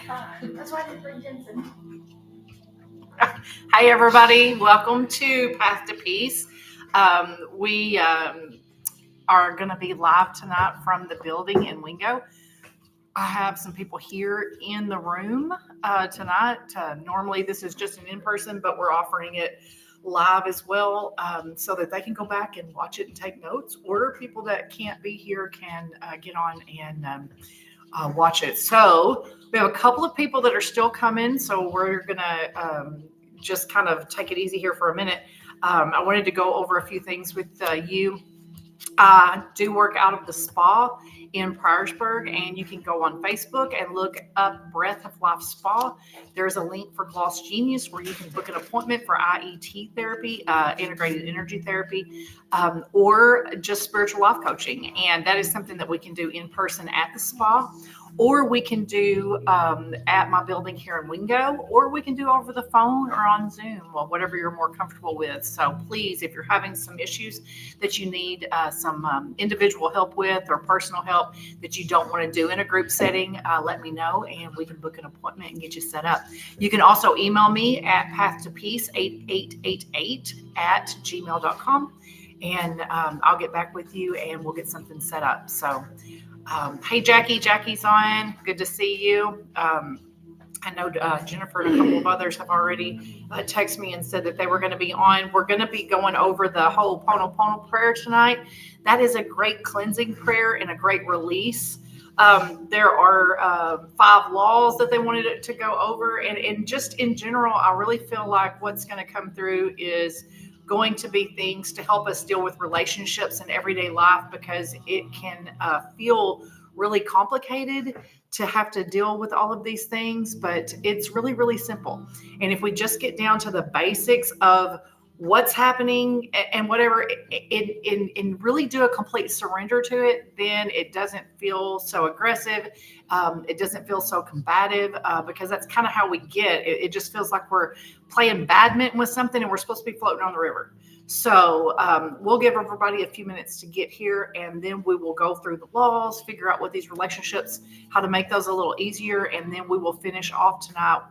That's why I didn't bring Jensen. Hi, everybody. Welcome to Path to Peace. We are going to be live tonight from the building in Wingo. I have some people here in the room tonight. Normally, this is just an in-person, but we're offering it live as well so that they can go back and watch it and take notes, or people that can't be here can get on and watch it. So we have a couple of people that are still coming, so we're going to just kind of take it easy here for a minute. I wanted to go over a few things with you. I do work out of the spa in Priorsburg, and you can go on Facebook and look up Breath of Life Spa. There's a link for Gloss Genius where you can book an appointment for IET therapy, integrated energy therapy, or just spiritual life coaching. And that is something that we can do in person at the spa, or we can do at my building here in Wingo, or we can do over the phone or on Zoom, or whatever you're more comfortable with. So please, if you're having some issues that you need some individual help with, or personal help that you don't want to do in a group setting, let me know and we can book an appointment and get you set up. You can also email me at pathtopeace8888@gmail.com, and I'll get back with you and we'll get something set up. So hey, Jackie's on. Good to see you. I know Jennifer and a couple of others have already texted me and said that they were going to be on. We're going to be going over the whole Oponopono prayer tonight. That is a great cleansing prayer and a great release. There are 5 laws that they wanted it to go over. And just in general, I really feel like what's going to come through is going to be things to help us deal with relationships in everyday life, because it can feel really complicated to have to deal with all of these things, but it's really, really simple. And if we just get down to the basics of what's happening and whatever, and really do a complete surrender to it, then it doesn't feel so aggressive. It doesn't feel so combative, because that's kind of how we get. It just feels like we're playing badminton with something and we're supposed to be floating on the river. So we'll give everybody a few minutes to get here, and then we will go through the laws, figure out what these relationships, how to make those a little easier, and then we will finish off tonight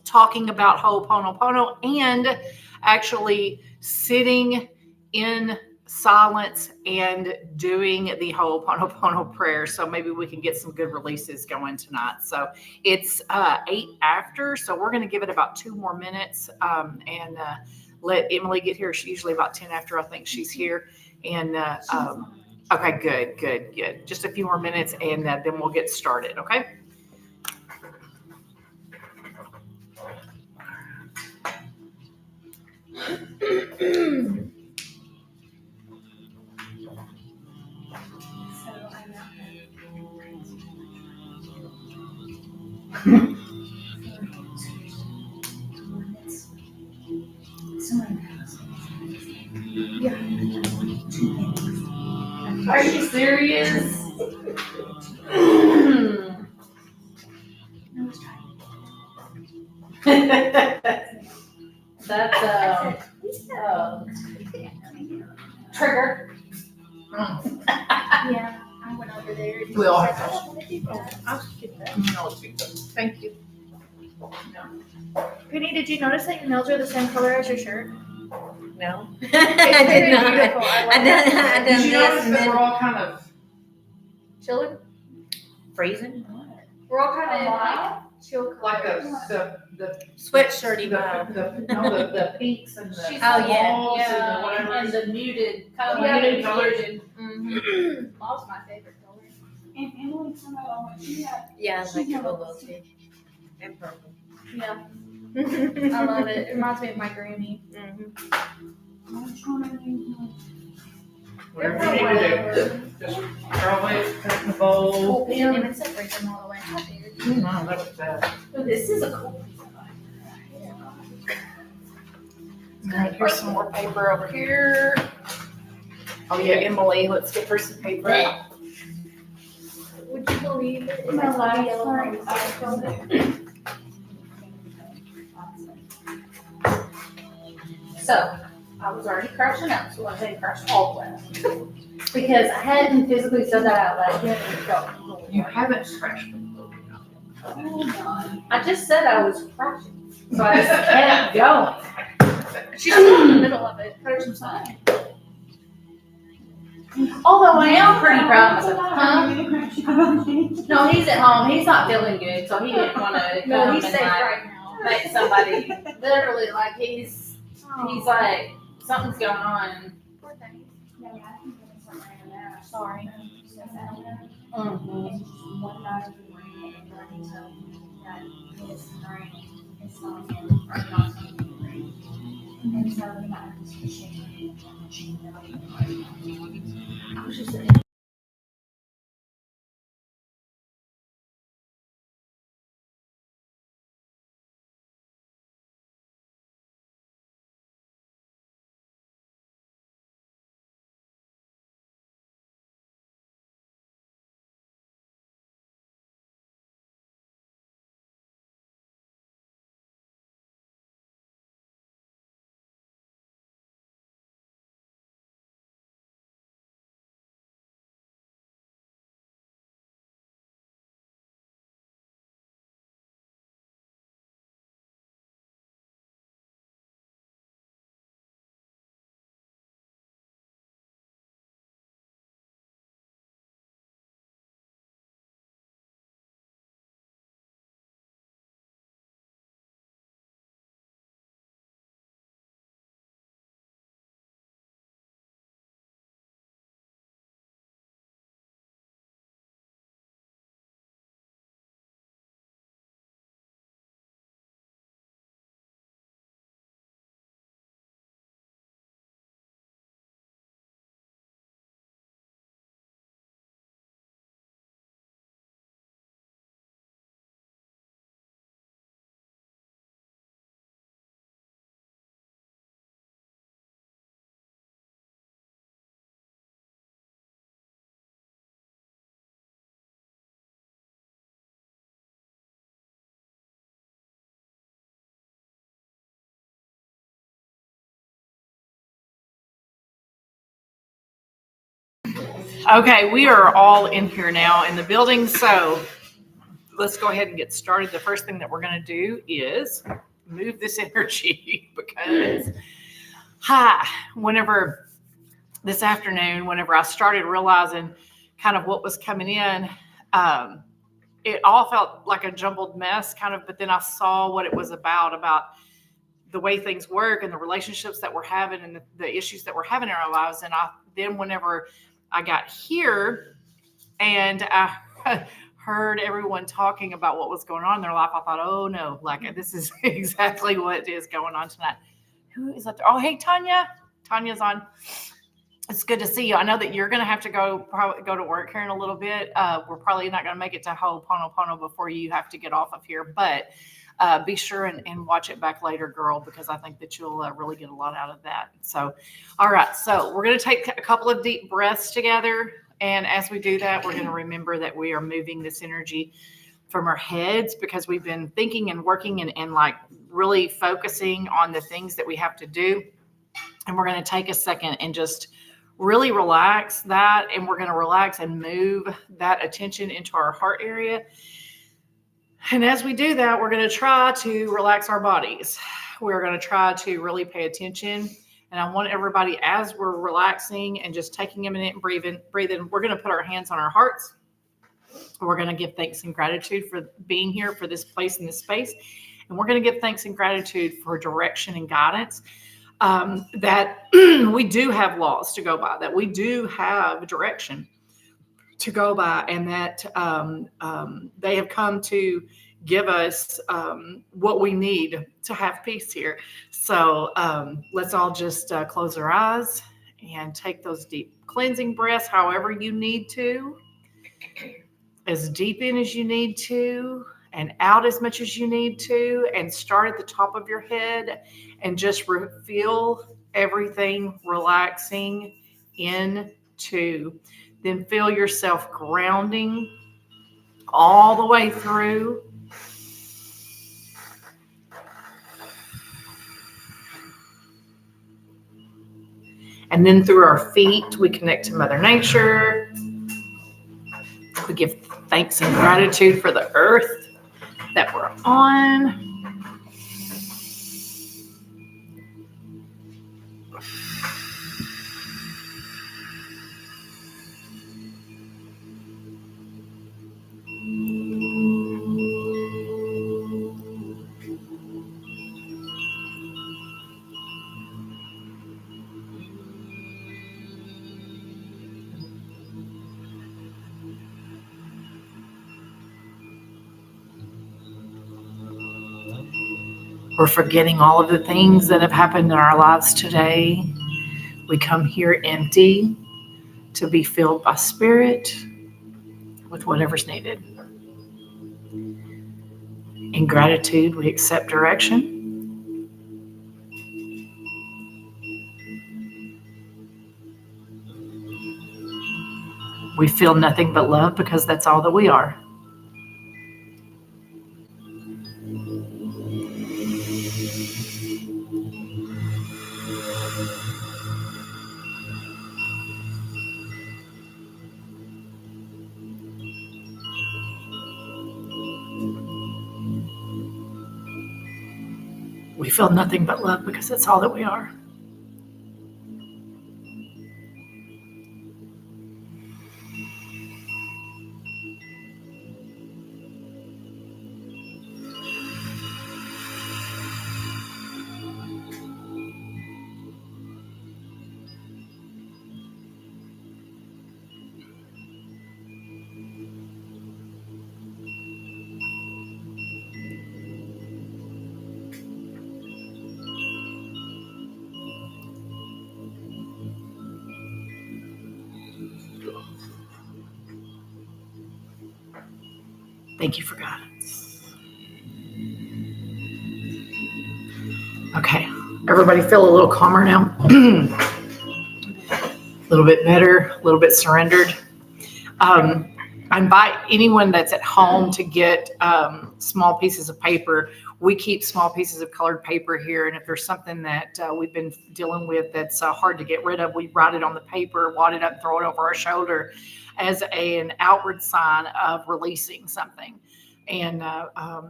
talking about Oponopono and actually sitting in silence and doing the Oponopono prayer. So maybe we can get some good releases going tonight. So it's 8 after, so we're going to give it about 2 more minutes and let Emily get here. She's usually about 10 after, I think she's here. And okay, good. Just a few more minutes, and then we'll get started, okay? Are you serious? That's trigger. Yeah, I went over there. And We all said, have I don't want to do that. I'll skip that. No, it's good. Thank you. Penny, did you notice that your nails are the same color as your shirt? No. It's very beautiful. I Did you notice done that we're all kind of Chilling? freezing. We're all kind of in like chill like colors. the Sweatshirty vibe. the pinks and the She's Oh, yeah. mauves and the whatever. And the muted color. Yeah, muted the colors. Mm-hmm. Mauve's my favorite color. And Emily found out on what she had. Yeah, I like it a little too. And purple. Yeah, Mm-hmm. I love it. It reminds me of my granny. Whatever you need to do. Just throw it, put it in the bowl. And it separates them all the way. How weird. No, that was bad. Oh, this is a cool piece of All right, here's some more paper over here. Oh yeah, Emily, let's get her some paper. Would you believe it? My It's last yellow one, on I the filled side. it. So, I was already crashing out, so I had to crash all the way out. Because I hadn't physically said that out loud yet, and it felt. You haven't scratched them. Oh, God. I just said I was crashing, so I just kept going. She's still in the middle of it. Put her some sun. Although I am pretty proud of myself. Huh? Huh? No, he's at home. He's not feeling good, so he didn't want to No, come he's and safe like right now. make somebody literally like he's like something's going on. Poor thing. Sorry. One night we were in and Bernie told me that his brain is going in, or not going in the brain. And so we got this machine, I was just Okay, we are all in here now in the building, so let's go ahead and get started. The first thing that we're going to do is move this energy because, whenever this afternoon, whenever I started realizing kind of what was coming in, it all felt like a jumbled mess, kind of, but then I saw what it was about the way things work and the relationships that we're having and the issues that we're having in our lives. And then whenever I got here and I heard everyone talking about what was going on in their life, I thought, oh no, like this is exactly what is going on tonight. Who is up there? Oh, hey, Tanya. Tanya's on. It's good to see you. I know that you're going to have to go to work here in a little bit. We're probably not going to make it to Oponopono before you have to get off of here, but be sure and watch it back later, girl, because I think that you'll really get a lot out of that. So, all right. So we're going to take a couple of deep breaths together. And as we do that, we're going to remember that we are moving this energy from our heads because we've been thinking and working and like really focusing on the things that we have to do. And we're going to take a second and just really relax that. And we're going to relax and move that attention into our heart area. And as we do that, we're going to try to relax our bodies. We're going to try to really pay attention. And I want everybody, as we're relaxing and just taking a minute and breathing, we're going to put our hands on our hearts. We're going to give thanks and gratitude for being here, for this place and this space. And we're going to give thanks and gratitude for direction and guidance. That we do have laws to go by, that we do have direction to go by, and that they have come to give us what we need to have peace here. So let's all just close our eyes and take those deep cleansing breaths however you need to, as deep in as you need to, and out as much as you need to, and start at the top of your head and just feel everything relaxing into. Then feel yourself grounding all the way through. And then through our feet, we connect to Mother Nature. We give thanks and gratitude for the earth on. We're forgetting all of the things that have happened in our lives today. We come here empty to be filled by Spirit with whatever's needed. In gratitude, we accept direction. We feel nothing but love because that's all that we are. We feel nothing but love because that's all that we are. Thank you for guidance. Okay, everybody feel a little calmer now? A little bit better, a little bit surrendered. I invite anyone that's at home to get small pieces of paper. We keep small pieces of colored paper here, and if there's something that we've been dealing with that's hard to get rid of, we write it on the paper, wad it up, throw it over our shoulder as an outward sign of releasing something. And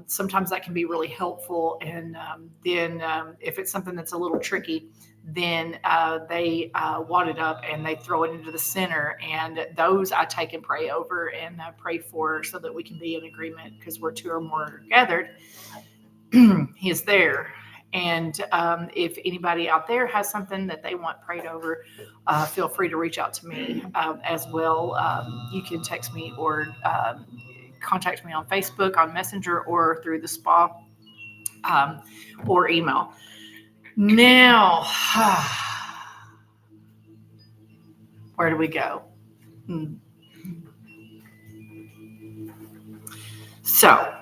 sometimes that can be really helpful. And then if it's something that's a little tricky, then they wad it up and they throw it into the center. And those I take and pray over and pray for so that we can be in agreement, because where two or more are gathered, he is there. And if anybody out there has something that they want prayed over, feel free to reach out to me as well. You can text me or contact me on Facebook, on Messenger, or through the spa, or email. Now, where do we go? So,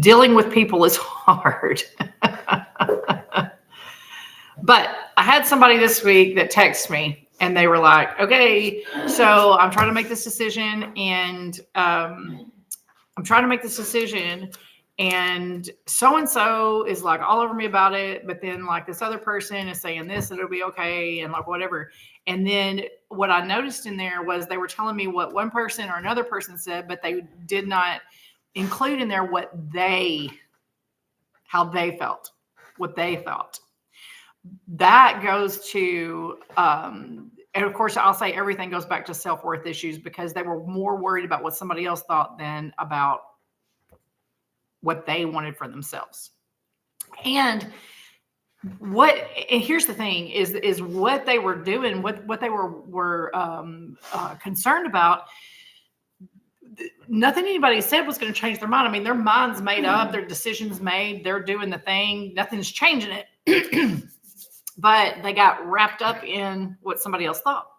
dealing with people is hard. But I had somebody this week that texted me and they were like, okay, so I'm trying to make this decision and so-and-so is like all over me about it. But then like this other person is saying this, it'll be okay. And like whatever. And then what I noticed in there was they were telling me what one person or another person said, but they did not include in there how they felt, what they thought. That goes to, and of course, I'll say everything goes back to self-worth issues, because they were more worried about what somebody else thought than about what they wanted for themselves. And here's the thing is what they were doing, what they were concerned about. Nothing anybody said was going to change their mind. I mean, their mind's made up, their decisions made, they're doing the thing, nothing's changing it. But they got wrapped up in what somebody else thought.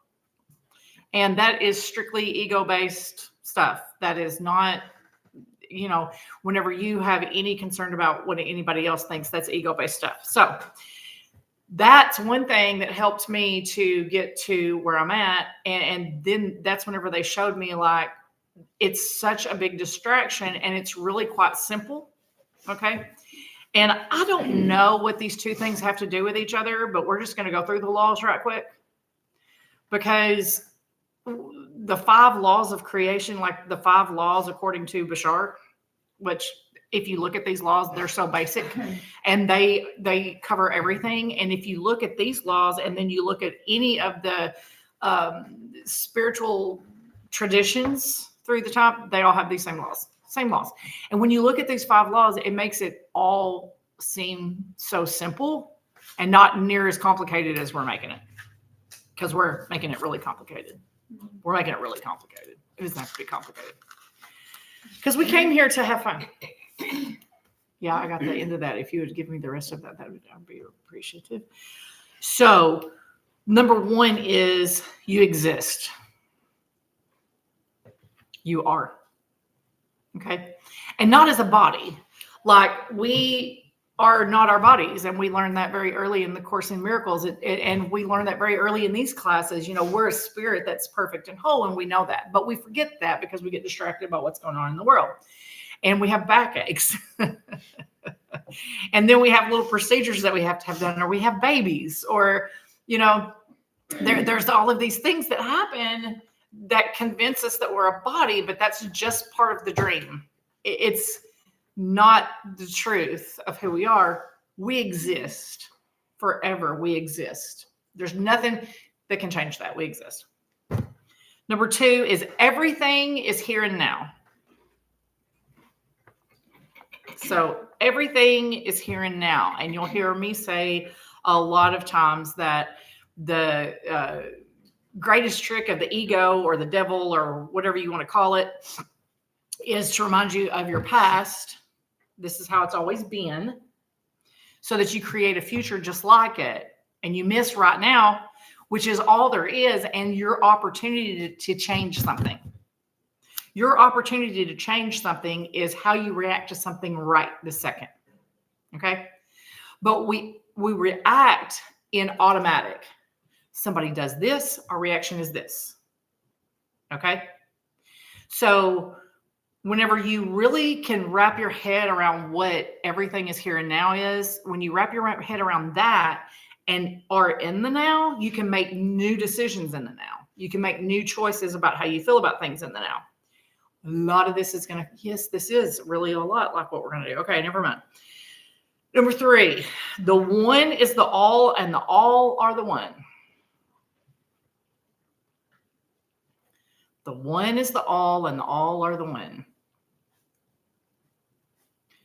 And that is strictly ego-based stuff. That is not, whenever you have any concern about what anybody else thinks, that's ego-based stuff. So that's one thing that helped me to get to where I'm at. And then that's whenever they showed me, like, it's such a big distraction and it's really quite simple. Okay. And I don't know what these two things have to do with each other, but we're just going to go through the laws right quick, because the 5 laws of creation, like the 5 laws according to Bashar, which if you look at these laws, they're so basic and they cover everything. And if you look at these laws and then you look at any of the spiritual traditions through the time, they all have these same laws. And when you look at these 5 laws, it makes it all seem so simple and not near as complicated as we're making it, because we're making it really complicated. We're making it really complicated. It doesn't have to be complicated, because we came here to have fun. Yeah, I got the end of that. If you would give me the rest of that, I'd be appreciative. So, number 1 is you exist. You are. Okay? And not as a body. Like, we are not our bodies, and we learned that very early in the Course in Miracles, and we learned that very early in these classes. We're a spirit that's perfect and whole, and we know that, but we forget that because we get distracted by what's going on in the world, and we have backaches. And then we have little procedures that we have to have done, or we have babies, or there's all of these things that happen that convince us that we're a body, but that's just part of the dream. It's not the truth of who we are. We exist forever. We exist. There's nothing that can change that. We exist. Number 2 is everything is here and now. So everything is here and now. And you'll hear me say a lot of times that the greatest trick of the ego or the devil or whatever you want to call it is to remind you of your past. This is how it's always been, so that you create a future just like it. And you miss right now, which is all there is, and your opportunity to change something. Your opportunity to change something is how you react to something right this second. Okay? But we react in automatic. Somebody does this, our reaction is this. Okay? So whenever you really can wrap your head around what everything is here and now is, when you wrap your head around that and are in the now, you can make new decisions in the now. You can make new choices about how you feel about things in the now. A lot of this is this is really a lot like what we're going to do. Okay, never mind. Number 3, the one is the all and the all are the one. The one is the all and the all are the one.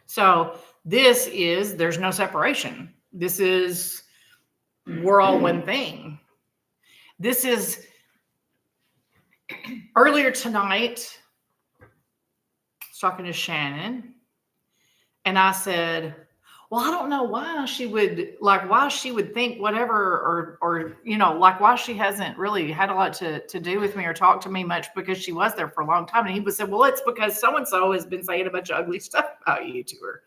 So there's no separation. This is, we're all one thing. This is, earlier tonight, I was talking to Shannon, and I said, well, I don't know why she would think whatever, or why she hasn't really had a lot to do with me or talk to me much, because she was there for a long time. And he said, well, it's because so-and-so has been saying a bunch of ugly stuff about you to her.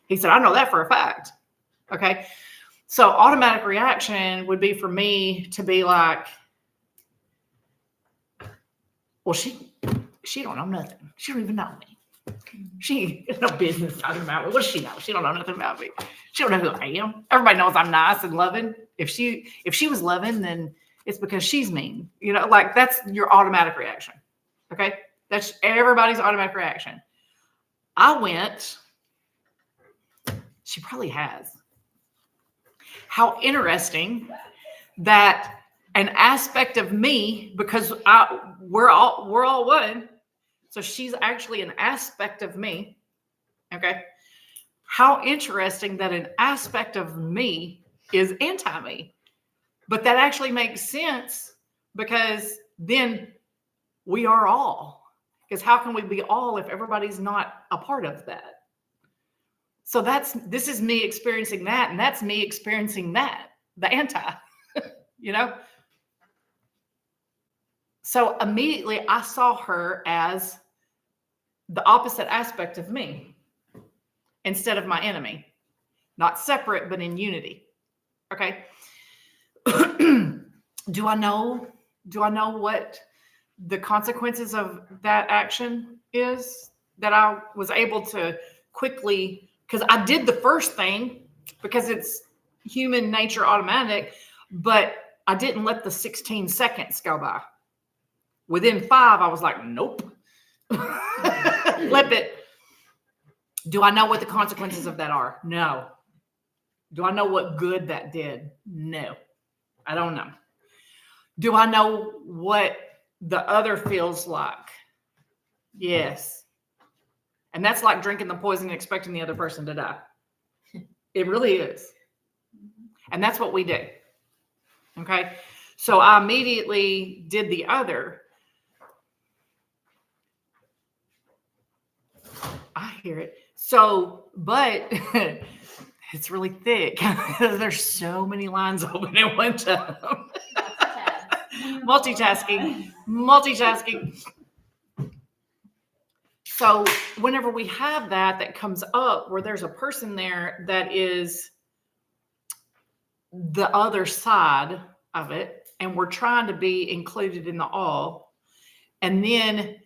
He said, I know that for a fact. Okay. So automatic reaction would be for me to be like, well, she don't know nothing. She don't even know me. She has no business talking about me. What does she know? She don't know nothing about me. She don't know who I am. Everybody knows I'm nice and loving. If she was loving, then it's because she's mean. That's your automatic reaction. Okay? That's everybody's automatic reaction. I went, she probably has. How interesting that an aspect of me, because we're all one. So she's actually an aspect of me. Okay. How interesting that an aspect of me is anti-me. But that actually makes sense, because then we are all. Because how can we be all if everybody's not a part of that? So this is me experiencing that, and that's me experiencing that, the anti, So immediately I saw her as the opposite aspect of me instead of my enemy. Not separate, but in unity. Okay. Do I know what the consequences of that action is? That I was able to quickly, because I did the first thing because it's human nature automatic, but I didn't let the 16 seconds go by. Within 5, I was like, nope. Flip it. Do I know what the consequences of that are? No. Do I know what good that did? No. I don't know. Do I know what the other feels like? Yes. And that's like drinking the poison and expecting the other person to die. It really is. And that's what we do. Okay. So I immediately did the other. I hear it. So, but it's really thick. There's so many lines open at one time. Multitasking. So whenever we have that comes up where there's a person there that is the other side of it, and we're trying to be included in the all, and then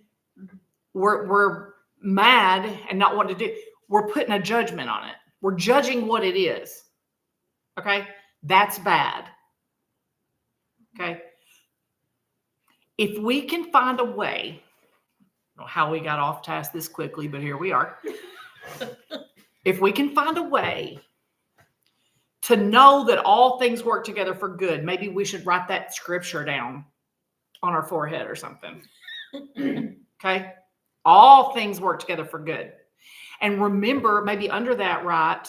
we're mad and not what to do. We're putting a judgment on it. We're judging what it is. Okay? That's bad. Okay? If we can find a way, I don't know how we got off task this quickly, but here we are. If we can find a way to know that all things work together for good, maybe we should write that scripture down on our forehead or something. Okay? All things work together for good. And remember, maybe under that, right,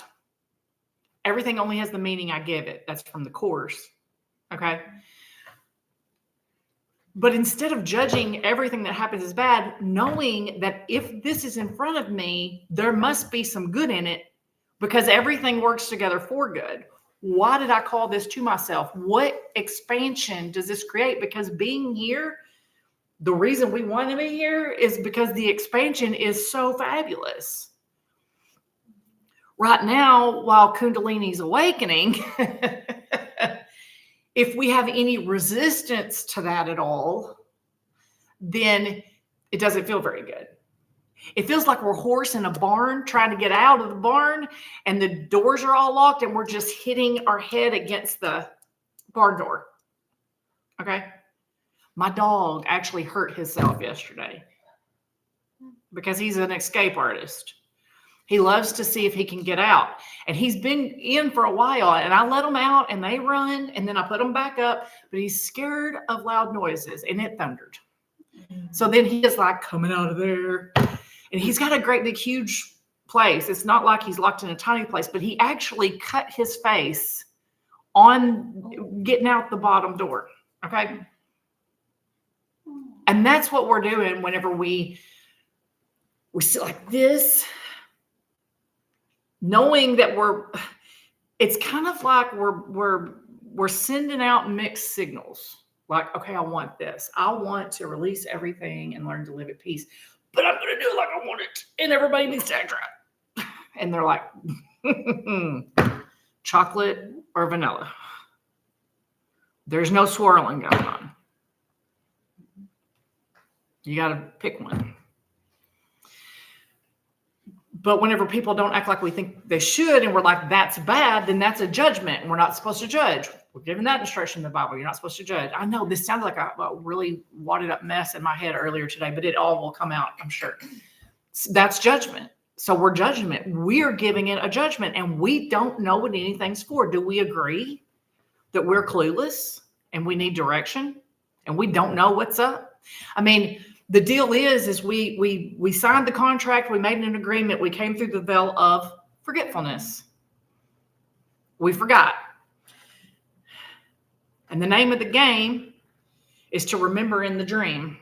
everything only has the meaning I give it. That's from the course. Okay? But instead of judging everything that happens as bad, knowing that if this is in front of me, there must be some good in it because everything works together for good. Why did I call this to myself? What expansion does this create? Because being here, the reason we want to be here is because the expansion is so fabulous. Right now, while Kundalini's awakening, if we have any resistance to that at all, then it doesn't feel very good. It feels like we're a horse in a barn trying to get out of the barn and the doors are all locked and we're just hitting our head against the barn door. Okay? My dog actually hurt himself yesterday because he's an escape artist. He loves to see if he can get out. And he's been in for a while and I let him out and they run and then I put him back up, but he's scared of loud noises and it thundered. So then he is like coming out of there and he's got a great big huge place. It's not like he's locked in a tiny place, but he actually cut his face on getting out the bottom door. Okay. And that's what we're doing whenever we sit like this, knowing that it's kind of like we're sending out mixed signals. Like, okay, I want this. I want to release everything and learn to live at peace, but I'm going to do it like I want it. And everybody needs to act right. And they're like, chocolate or vanilla. There's no swirling going on. You got to pick one. But whenever people don't act like we think they should, and we're like, that's bad, then that's a judgment. And we're not supposed to judge. We're given that instruction in the Bible. You're not supposed to judge. I know this sounded like a really wadded up mess in my head earlier today, but it all will come out, I'm sure. That's judgment. So we're judging it. We're giving it a judgment, and we don't know what anything's for. Do we agree that we're clueless and we need direction and we don't know what's up? I mean, the deal is we signed the contract, we made an agreement, we came through the veil of forgetfulness. We forgot. And the name of the game is to remember in the dream.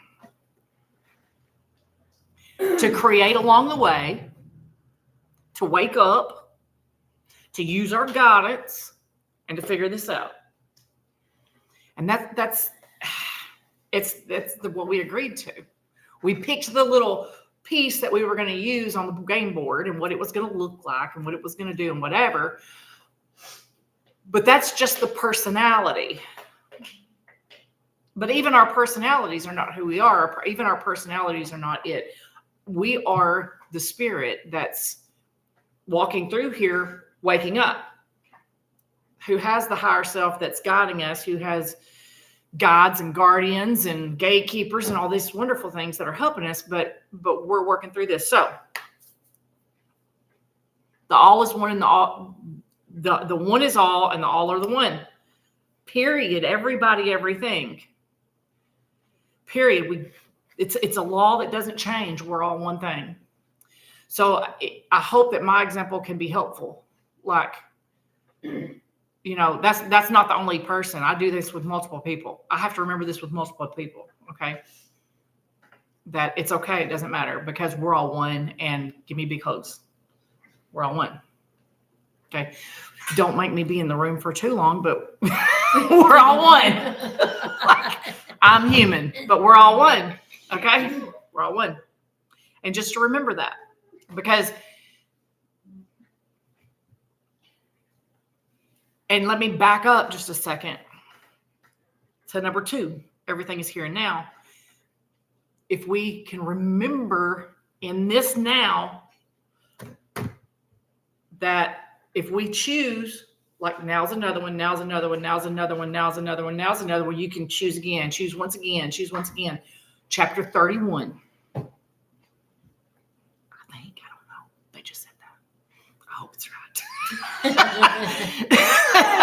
To create along the way, to wake up, to use our guidance, and to figure this out. And that's what we agreed to. We picked the little piece that we were going to use on the game board and what it was going to look like and what it was going to do and whatever. But that's just the personality. But even our personalities are not who we are. Even our personalities are not it. We are the spirit that's walking through here, waking up, who has the higher self that's guiding us, who has guides and guardians and gatekeepers and all these wonderful things that are helping us, but we're working through this. So The all is one and the all, the one is all and the all are the one. Period. Everybody, everything. Period. It's a law that doesn't change. We're all one thing. So I hope that my example can be helpful. Like, that's not the only person. I do this with multiple people. I have to remember this with multiple people. Okay. That it's okay. It doesn't matter because we're all one, and give me big hugs. We're all one. Okay. Don't make me be in the room for too long, but we're all one. Like, I'm human, but we're all one. Okay. We're all one. And just to remember that, because, and let me back up just a second to number 2, everything is here and now. If we can remember in this now that if we choose, like now's another one, now's another one, now's another one, now's another one, now's another one, you can choose again, choose once again, choose once again. Chapter 31. I don't know. They just said that. I hope it's right.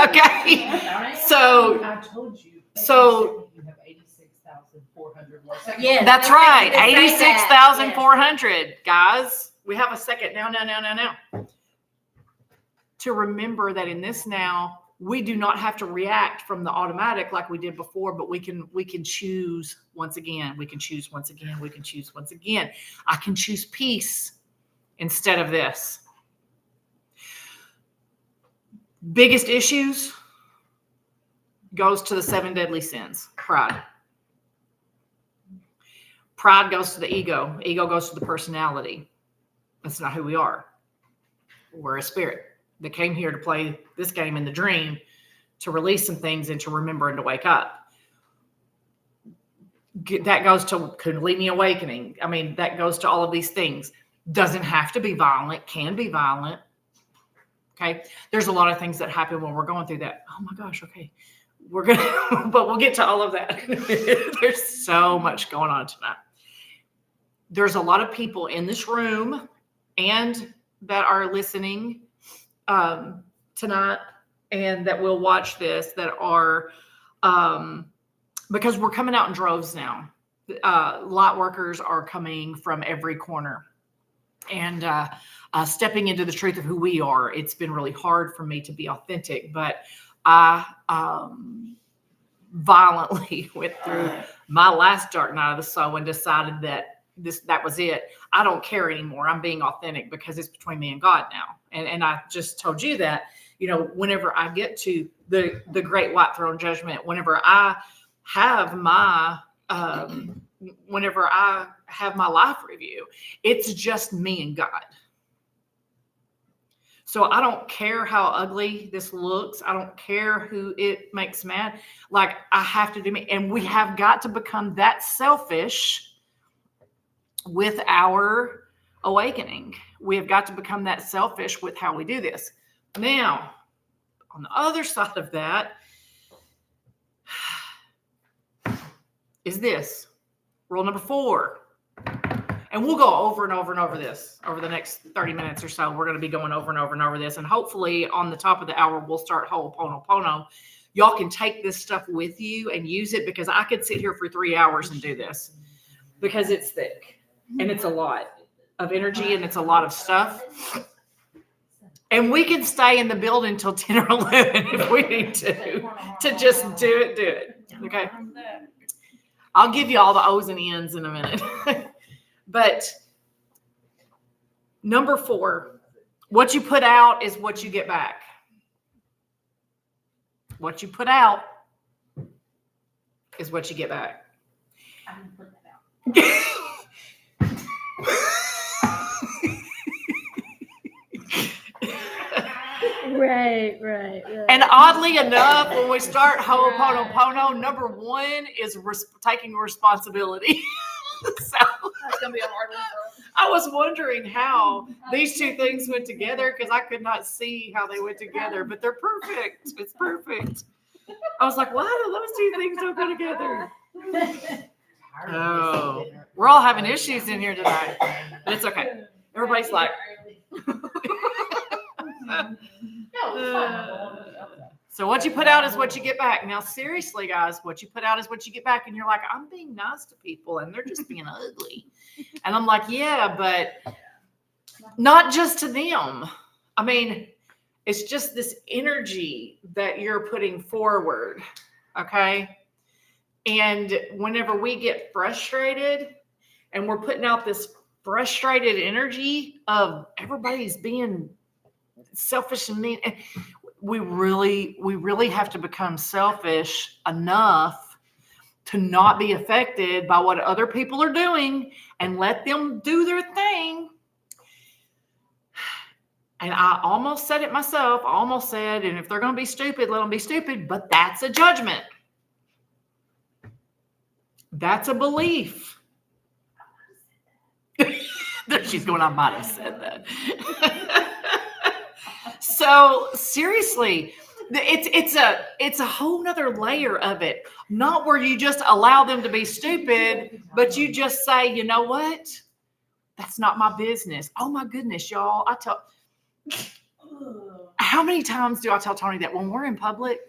Okay. So I told you. So you have 86,400 more seconds. Yeah, that's right. I was gonna say that. 86,400, guys. We have a second now. To remember that in this now, we do not have to react from the automatic like we did before, but we can choose once again. We can choose once again. We can choose once again. I can choose peace instead of this. Biggest issues goes to the 7 deadly sins. Pride. Pride goes to the ego. Ego goes to the personality. That's not who we are. We're a spirit that came here to play this game in the dream, to release some things and to remember and to wake up. That goes to Kundalini awakening. I mean, that goes to all of these things. Doesn't have to be violent, can be violent. Okay. There's a lot of things that happen when we're going through that. Oh my gosh. Okay. But we'll get to all of that. There's so much going on tonight. There's a lot of people in this room and that are listening tonight and that will watch this that are, because we're coming out in droves now. Light workers are coming from every corner and stepping into the truth of who we are. It's been really hard for me to be authentic, but I violently went through my last dark night of the soul and decided that that was it. I don't care anymore. I'm being authentic because it's between me and God now. And I just told you that, whenever I get to the great white throne judgment, whenever I have my life review, it's just me and God. So I don't care how ugly this looks. I don't care who it makes mad. Like, I have to do me. And we have got to become that selfish with our awakening. We have got to become that selfish with how we do this. Now, on the other side of that is this. Rule number 4. And we'll go over and over and over this over the next 30 minutes or so. We're going to be going over and over and over this. And hopefully on the top of the hour, we'll start Oponopono. Y'all can take this stuff with you and use it, because I could sit here for 3 hours and do this because it's thick and it's a lot of energy and it's a lot of stuff. And we can stay in the building till 10 or 11 if we need to just do it. Okay. I'll give you all the O's and N's in a minute. But number 4, what you put out is what you get back. What you put out is what you get back. I didn't put that out. Right. And oddly enough, when we start Ho'oponopono, number 1 is taking responsibility. So That's gonna be a hard one for us. I was wondering how these two things went together, because I could not see how they went together, but they're perfect. It's perfect. I was like, why do those two things don't go together? Oh, we're all having issues in here tonight, but it's okay. Everybody's like, No, it's fine. I don't want to know that. So what you put out is what you get back. Now, seriously, guys, what you put out is what you get back. And you're like, I'm being nice to people and they're just being ugly. And I'm like, yeah, but not just to them. I mean, it's just this energy that you're putting forward. Okay. And whenever we get frustrated and we're putting out this frustrated energy of everybody's being selfish and mean, we really have to become selfish enough to not be affected by what other people are doing and let them do their thing. And I almost said it myself. I almost said, and if they're going to be stupid, let them be stupid. But that's a judgment. That's a belief. She's going, I might have said that. So seriously, it's a whole nother layer of it. Not where you just allow them to be stupid, but you just say, you know what? That's not my business. Oh my goodness, y'all. How many times do I tell Tony that when we're in public,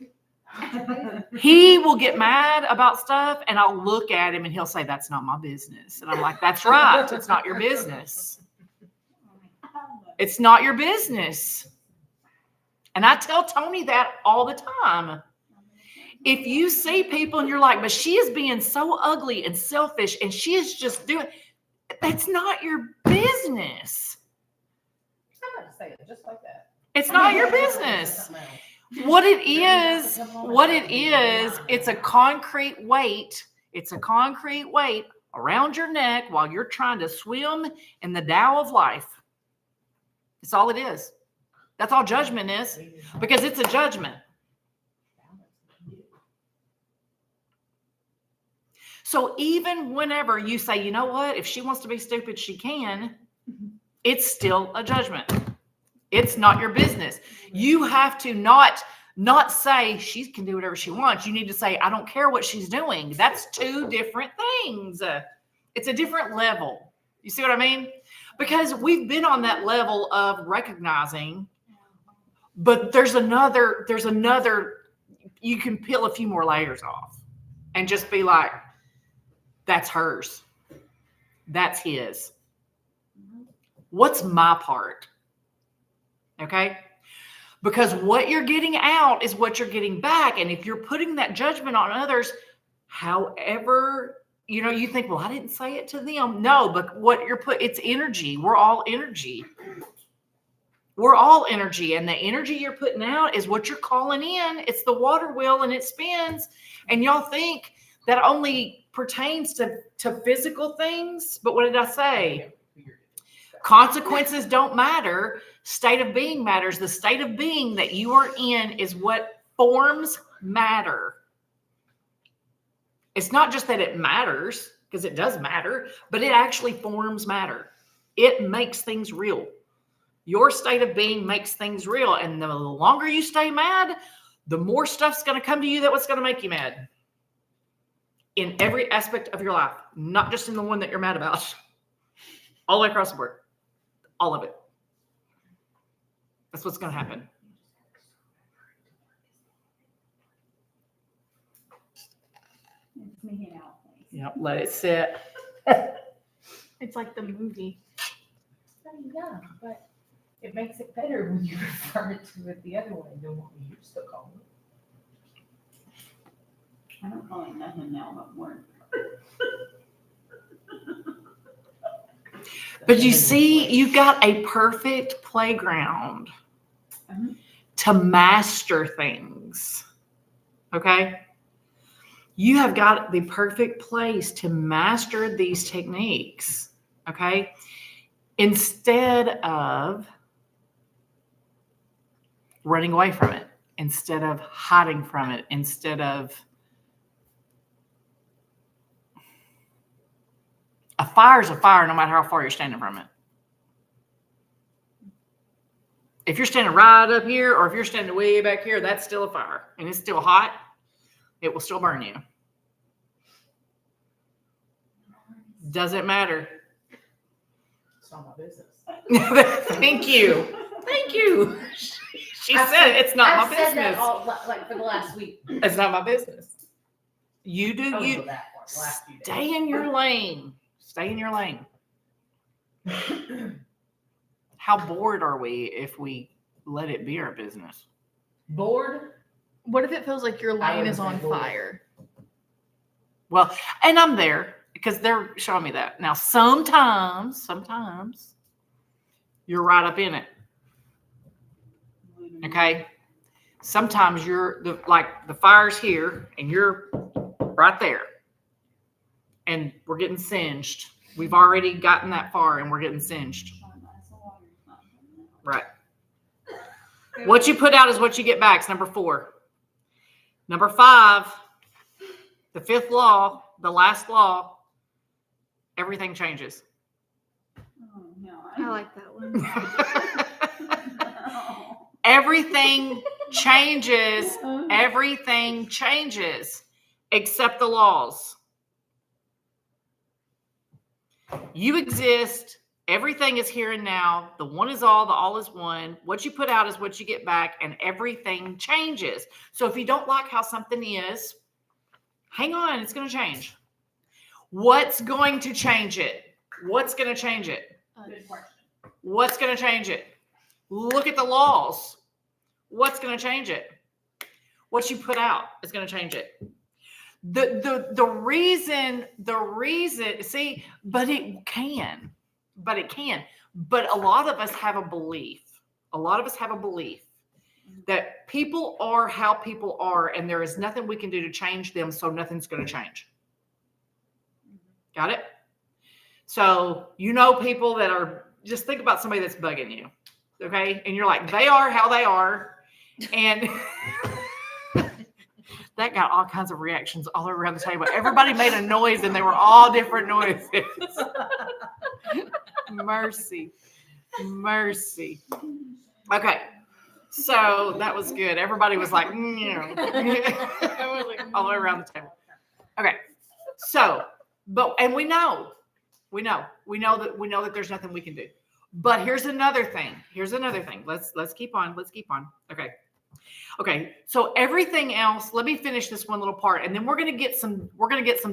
he will get mad about stuff and I'll look at him and he'll say, that's not my business. And I'm like, that's right. It's not your business. It's not your business. And I tell Tony that all the time. If you see people and you're like, but she is being so ugly and selfish and she is just doing, that's not your business. I'm going to say it just like that. It's not your business. What it is, it's a concrete weight. It's a concrete weight around your neck while you're trying to swim in the Tao of life. That's all it is. That's all judgment is, because it's a judgment. So even whenever you say, you know what, if she wants to be stupid, she can, it's still a judgment. It's not your business. You have to not say she can do whatever she wants. You need to say, I don't care what she's doing. That's two different things. It's a different level. You see what I mean? Because we've been on that level of recognizing, but there's another, you can peel a few more layers off and just be like, that's hers. That's his. What's my part? Okay? Because what you're getting out is what you're getting back. And if you're putting that judgment on others, however, you think, well, I didn't say it to them. No, but what you're it's energy. We're all energy. We're all energy. And the energy you're putting out is what you're calling in. It's the water wheel and it spins. And y'all think that only pertains to physical things. But what did I say? Consequences don't matter. State of being matters. The state of being that you are in is what forms matter. It's not just that it matters, because it does matter, but it actually forms matter. It makes things real. Your state of being makes things real. And the longer you stay mad, the more stuff's going to come to you that's going to make you mad. In every aspect of your life, not just in the one that you're mad about. All the way across the board. All of it. That's what's going to happen. It's making out. Yep, let it sit. It's like the movie. Yeah, but it makes it better when you refer to it the other way than what we used to call it. I don't call it nothing now but work. But you see, you've got a perfect playground to master things. Okay? You have got the perfect place to master these techniques. Okay? Instead of running away from it, instead of hiding from it, instead of a fire is a fire no matter how far you're standing from it. If you're standing right up here or if you're standing way back here, that's still a fire and it's still hot. It will still burn you. Doesn't matter. It's not my business. Thank you. Thank you. She said it's not I've my said that business. all, like for the last week. It's not my business. You do Over you. that part, the last few days. Stay in your lane. Stay in your lane. How bored are we if we let it be our business? Bored? What if it feels like your I lane wouldn't is on say bored. fire? Well, and I'm there because they're showing me that. Now, sometimes you're right up in it. Okay. Sometimes you're the fire's here and you're right there. And we're getting singed. We've already gotten that far and we're getting singed. Right. What you put out is what you get back. It's number 4. Number 5, the 5th law, the last law, everything changes. Oh, no, I like that one. Everything changes. Everything changes except the laws. You exist. Everything is here and now. The one is all, the all is one. What you put out is what you get back, and everything changes. So if you don't like how something is, hang on, it's going to change. What's going to change it? What's going to change it? Good question. What's going to change it? Look at the laws. What's going to change it? What you put out is going to change it. The reason, see, but it can. But a lot of us have a belief. That people are how people are, and there is nothing we can do to change them, so nothing's going to change. Got it? So, people that are, just think about somebody that's bugging you, okay? And you're like, they are how they are, and that got all kinds of reactions all around the table. Everybody made a noise, and they were all different noises. Mercy. Okay. So that was good. Everybody was like, all the way around the table. Okay. So, and we know that there's nothing we can do. But here's another thing. Let's keep on. Okay. So everything else, let me finish this one little part, and then we're going to get some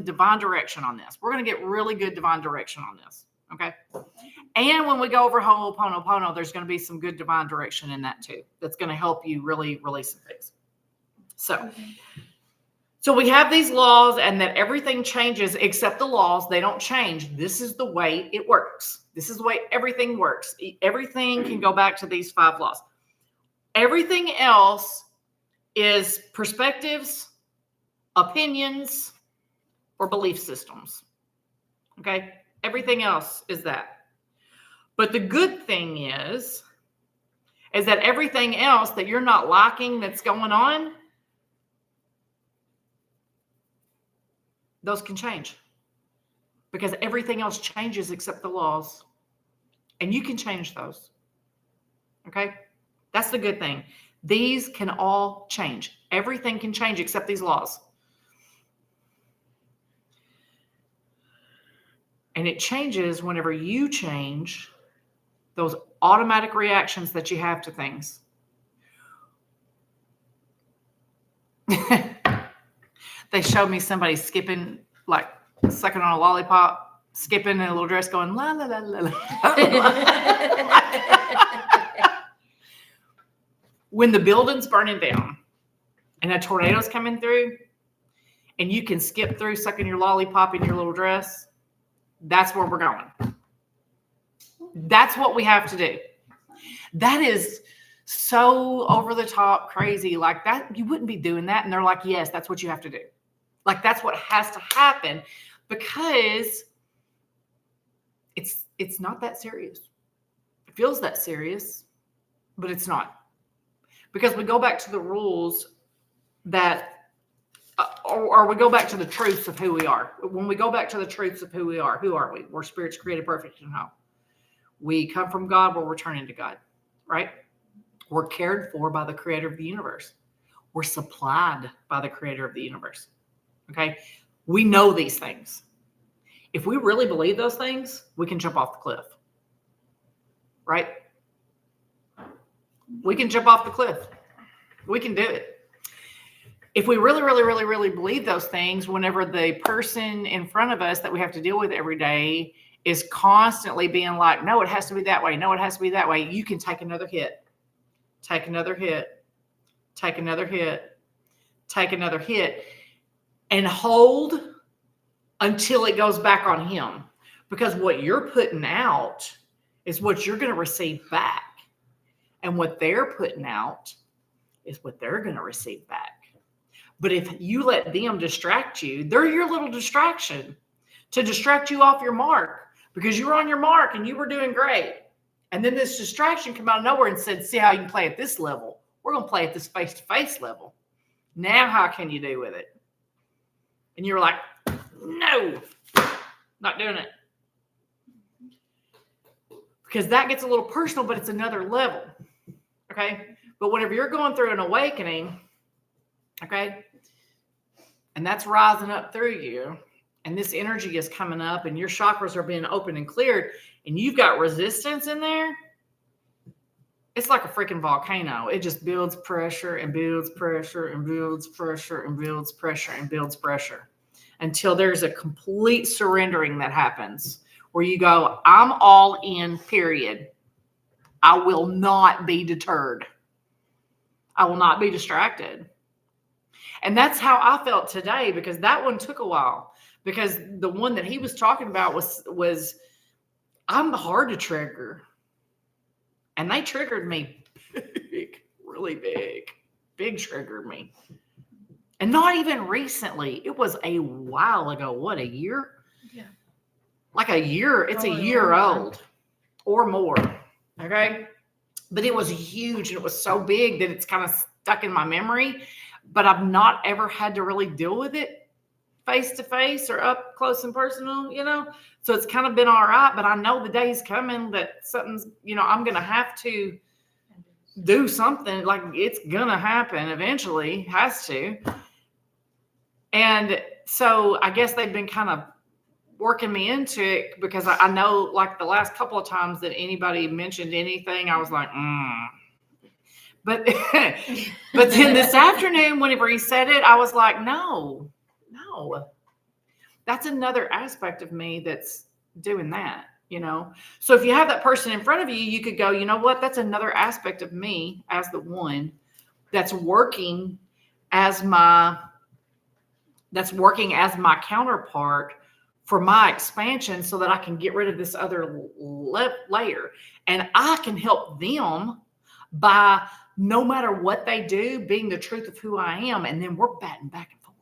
divine direction on this. We're going to get really good divine direction on this. Okay. And when we go over Oponopono, there's going to be some good divine direction in that too. That's going to help you really release some things. So we have these laws, and that everything changes except the laws. They don't change. This is the way it works. This is the way everything works. Everything can go back to these 5 laws. Everything else is perspectives, opinions, or belief systems. Okay? Everything else is that. But the good thing is that everything else that you're not liking that's going on, those can change. Because everything else changes except the laws. And you can change those. Okay? That's the good thing. These can all change. Everything can change except these laws. And it changes whenever you change those automatic reactions that you have to things. They showed me somebody skipping, like sucking on a lollipop, skipping in a little dress going, la, la, la, la, la. When the building's burning down and a tornado's coming through and you can skip through sucking your lollipop in your little dress, that's where we're going. That's what we have to do. That is so over the top crazy. Like that, you wouldn't be doing that. And they're like, yes, that's what you have to do. Like that's what has to happen because it's not that serious. It feels that serious, but it's not. Because we go back to the rules that, or we go back to the truths of who we are. When we go back to the truths of who we are, who are we? We're spirits created perfect and whole. We come from God, we're returning to God, right? We're cared for by the creator of the universe. We're supplied by the creator of the universe, okay? We know these things. If we really believe those things, we can jump off the cliff, right? We can jump off the cliff. We can do it. If we really, really, really, really believe those things, whenever the person in front of us that we have to deal with every day is constantly being like, no, it has to be that way. No, it has to be that way. You can take another hit, take another hit, take another hit, take another hit, and hold until it goes back on him. Because what you're putting out is what you're going to receive back. And what they're putting out is what they're going to receive back. But if you let them distract you, they're your little distraction to distract you off your mark, because you were on your mark and you were doing great. And then this distraction came out of nowhere and said, see how you can play at this level. We're going to play at this face-to-face level. Now, how can you do with it? And you're like, no, not doing it. Because that gets a little personal, but it's another level. Okay. But whenever you're going through an awakening, okay, and that's rising up through you, and this energy is coming up, and your chakras are being opened and cleared, and you've got resistance in there, it's like a freaking volcano. It just builds pressure and builds pressure and builds pressure and builds pressure and builds pressure until there's a complete surrendering that happens where you go, I'm all in, period. I will not be deterred. I will not be distracted. And that's how I felt today, because that one took a while, because the one that he was talking about was I'm hard to trigger. And they triggered me big, really big triggered me. And not even recently. It was a while ago. What, a year? Yeah. Like a year. It's a year old or more. Okay. But it was huge, and it was so big that it's kind of stuck in my memory. But I've not ever had to really deal with it face to face or up close and personal, you know? So it's kind of been all right, but I know the day's coming that something's, you know, I'm going to have to do something. Like, it's going to happen eventually, has to. And so I guess they've been kind of working me into it, because I know, like, the last couple of times that anybody mentioned anything, I was like, But then this afternoon, whenever he said it, I was like, no, that's another aspect of me that's doing that, you know? So if you have that person in front of you, you could go, you know what? That's another aspect of me as the one that's working as my counterpart for my expansion, so that I can get rid of this other layer. And I can help them by, no matter what they do, being the truth of who I am. And then we're batting back and forth.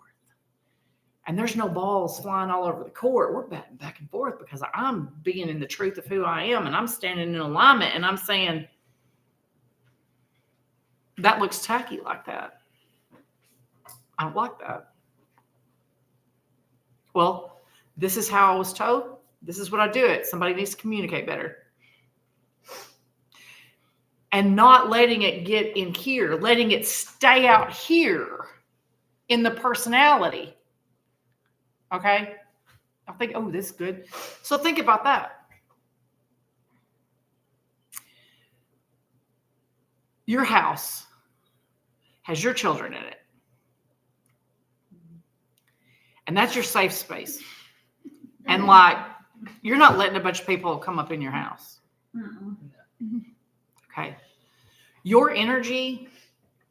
And there's no balls flying all over the court. We're batting back and forth because I'm being in the truth of who I am. And I'm standing in alignment, and I'm saying, that looks tacky like that. I don't like that. Well, this is how I was told. This is what I do it. Somebody needs to communicate better. And not letting it get in here, letting it stay out here in the personality. Okay? I think, oh, this is good. So think about that. Your house has your children in it. And that's your safe space. And like, you're not letting a bunch of people come up in your house. Okay. Your energy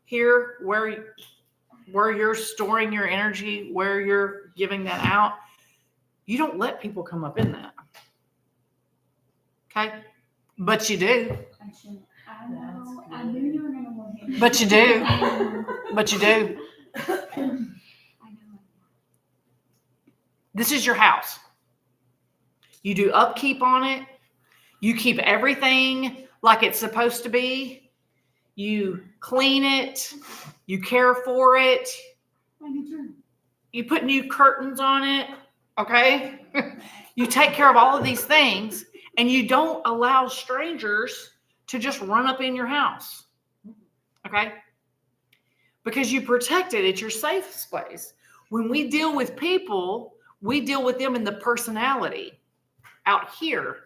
here, where you're storing your energy, where you're giving that out, you don't let people come up in that. Okay. But you do. I know. I knew you were going to want him. But you do. But you do. I know. This is your house. You do upkeep on it. You keep everything like it's supposed to be. You clean it. You care for it. You put new curtains on it. Okay? You take care of all of these things, and you don't allow strangers to just run up in your house. Okay? Because you protect it. It's your safe space. When we deal with people, we deal with them in the personality out here,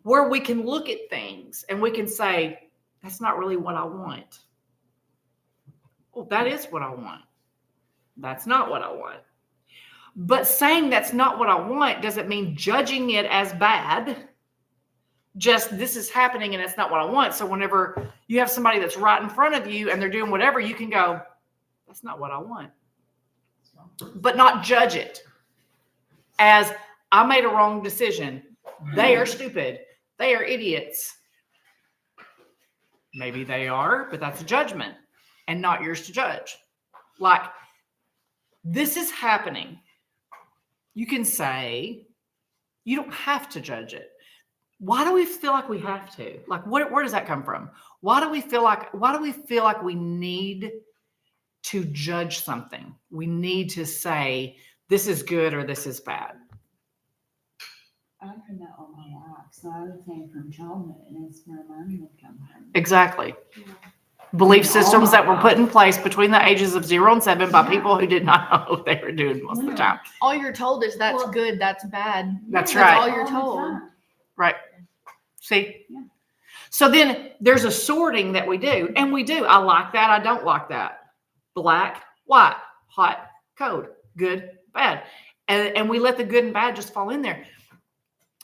where we can look at things and we can say, that's not really what I want. Well, that is what I want. That's not what I want. But saying that's not what I want doesn't mean judging it as bad. Just this is happening and it's not what I want. So whenever you have somebody that's right in front of you and they're doing whatever, you can go, that's not what I want. But not judge it as I made a wrong decision. They are stupid. They are idiots. Maybe they are, but that's a judgment and not yours to judge. Like, this is happening. You can say, you don't have to judge it. Why do we feel like we have to? Like, where does that come from? Why do we feel like we need to judge something? We need to say, this is good or this is bad. I've heard that all my life, so I would say from childhood, and it's where mine would come from. Exactly. Belief systems that were put in place between the ages of 0 and 7 by people who did not know what they were doing most of the time. All you're told is that's Well- good, that's bad. That's That's right. all you're All the told. time. Right. See? Yeah. So then there's a sorting that we do. And we do. I like that. I don't like that. Black, white, hot, cold, good, bad. And we let the good and bad just fall in there.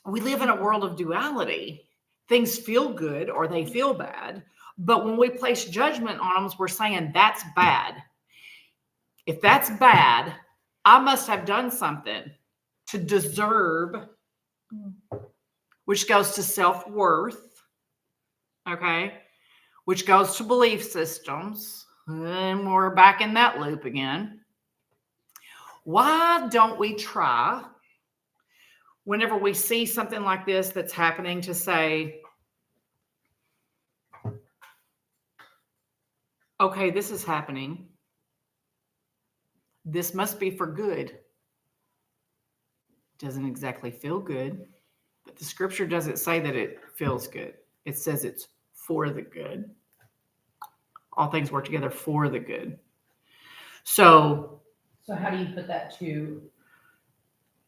We live in a world of duality. Things feel good or they feel bad. But when we place judgment on them, we're saying that's bad. If that's bad, I must have done something to deserve, which goes to self-worth, okay, which goes to belief systems, and we're back in that loop again. Why don't we try, whenever we see something like this that's happening, to say, okay, this is happening. This must be for good. Doesn't exactly feel good. But the scripture doesn't say that it feels good. It says it's for the good. All things work together for the good. So how do you put that to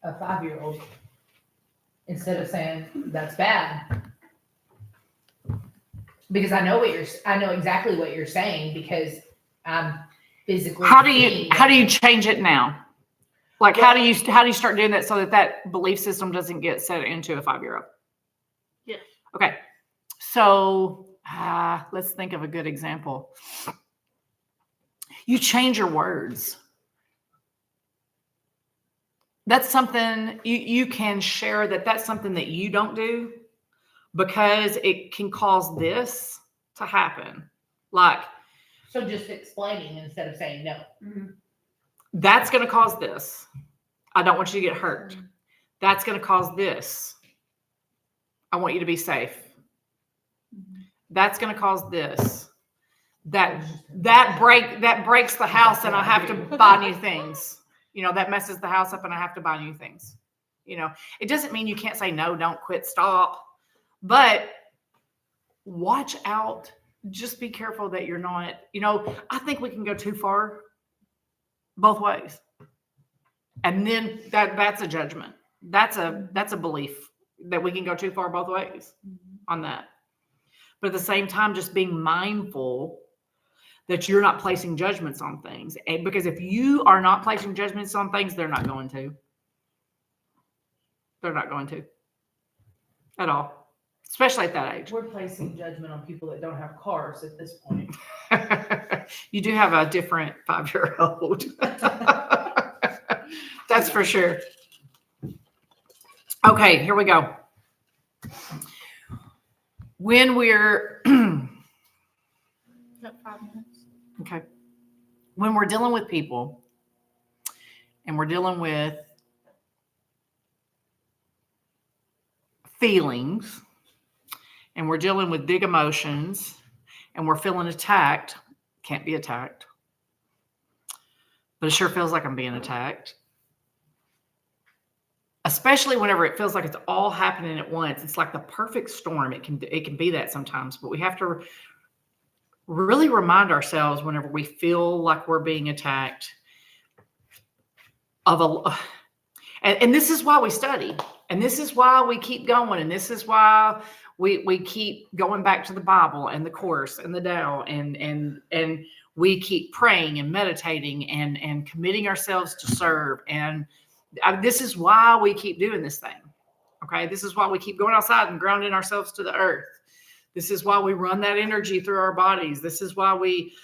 a 5-year-old instead of saying that's bad? Because I know exactly what you're saying, because I'm physically. how do seeing you change it now? Like, how do you start doing that so that belief system doesn't get set into a 5-year-old? Yes. Okay. So let's think of a good example. You change your words. That's something you can share, that's something that you don't do because it can cause this to happen. Like, So just explaining instead of saying no. that's going to cause this. I don't want you to get hurt. That's going to cause this. I want you to be safe. That's going to cause this. That breaks the house and I have to buy new things. That messes the house up and I have to buy new things. It doesn't mean you can't say no, don't quit, stop. But watch out. Just be careful that you're not, I think we can go too far both ways. And then that's a judgment. That's a belief that we can go too far both ways on that. But at the same time, just being mindful that you're not placing judgments on things. And because if you are not placing judgments on things, they're not going to. They're not going to. At all. Especially at that age. We're placing judgment on people that don't have cars at this point. You do have a different 5-year-old. That's for sure. Okay, here we go. When we're Got 5 minutes. okay, when we're dealing with people and we're dealing with feelings and we're dealing with big emotions and we're feeling attacked, can't be attacked, but it sure feels like I'm being attacked. Especially whenever it feels like it's all happening at once. It's like the perfect storm. It can be that sometimes, but we have to really remind ourselves whenever we feel like we're being attacked and this is why we study, and this is why we keep going, and this is why We keep going back to the Bible and the Course and the Tao, and we keep praying and meditating and committing ourselves to serve. And this is why we keep doing this thing. Okay. This is why we keep going outside and grounding ourselves to the earth. This is why we run that energy through our bodies. This is why we,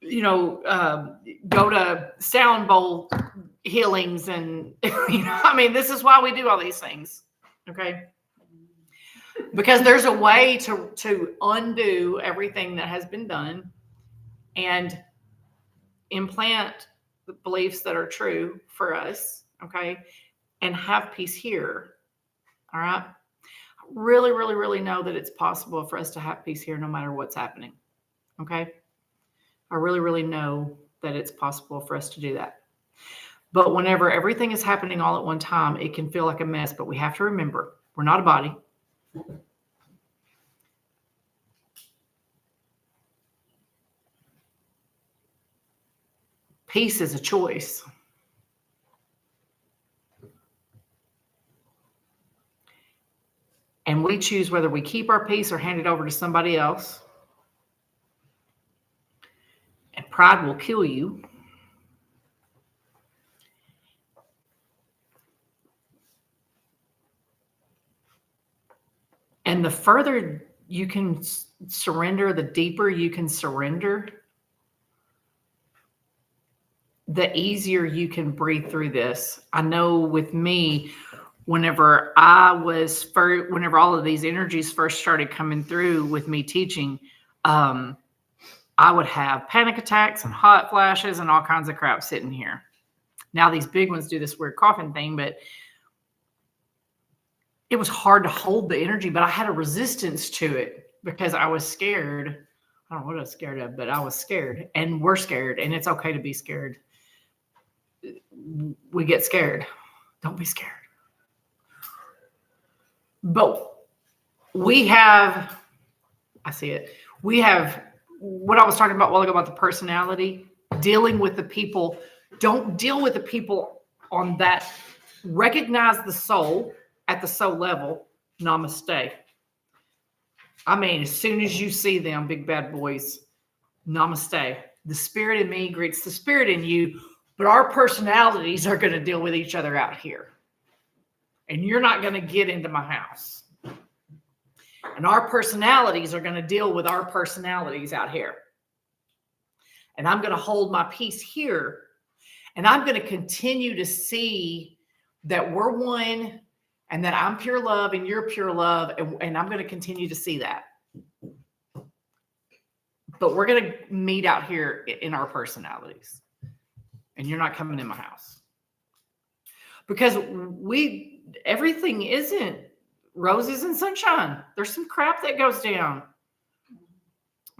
go to sound bowl healings and, this is why we do all these things. Okay. Because there's a way to undo everything that has been done and implant the beliefs that are true for us. Okay. And have peace here. All right. Really, really, really know that it's possible for us to have peace here no matter what's happening. Okay. I really, really know that it's possible for us to do that. But whenever everything is happening all at one time, it can feel like a mess. But we have to remember, we're not a body. Peace is a choice. And we choose whether we keep our peace or hand it over to somebody else. And pride will kill you. And the further you can surrender, the deeper you can surrender, the easier you can breathe through this. I know with me, whenever all of these energies first started coming through with me teaching, I would have panic attacks and hot flashes and all kinds of crap sitting here. Now these big ones do this weird coughing thing, but it was hard to hold the energy, but I had a resistance to it because I was scared. I don't know what I was scared of, but I was scared, and we're scared, and it's okay to be scared. We get scared. Don't be scared. But we have what I was talking about a while ago about the personality, dealing with the people. Don't deal with the people on that. Recognize the soul at the soul level. Namaste. As soon as you see them, big bad boys, namaste. The spirit in me greets the spirit in you, but our personalities are going to deal with each other out here. And you're not going to get into my house. And our personalities are going to deal with our personalities out here. And I'm going to hold my peace here. And I'm going to continue to see that we're one and that I'm pure love and you're pure love. And I'm going to continue to see that. But we're going to meet out here in our personalities. And you're not coming in my house. Because everything isn't roses and sunshine. There's some crap that goes down.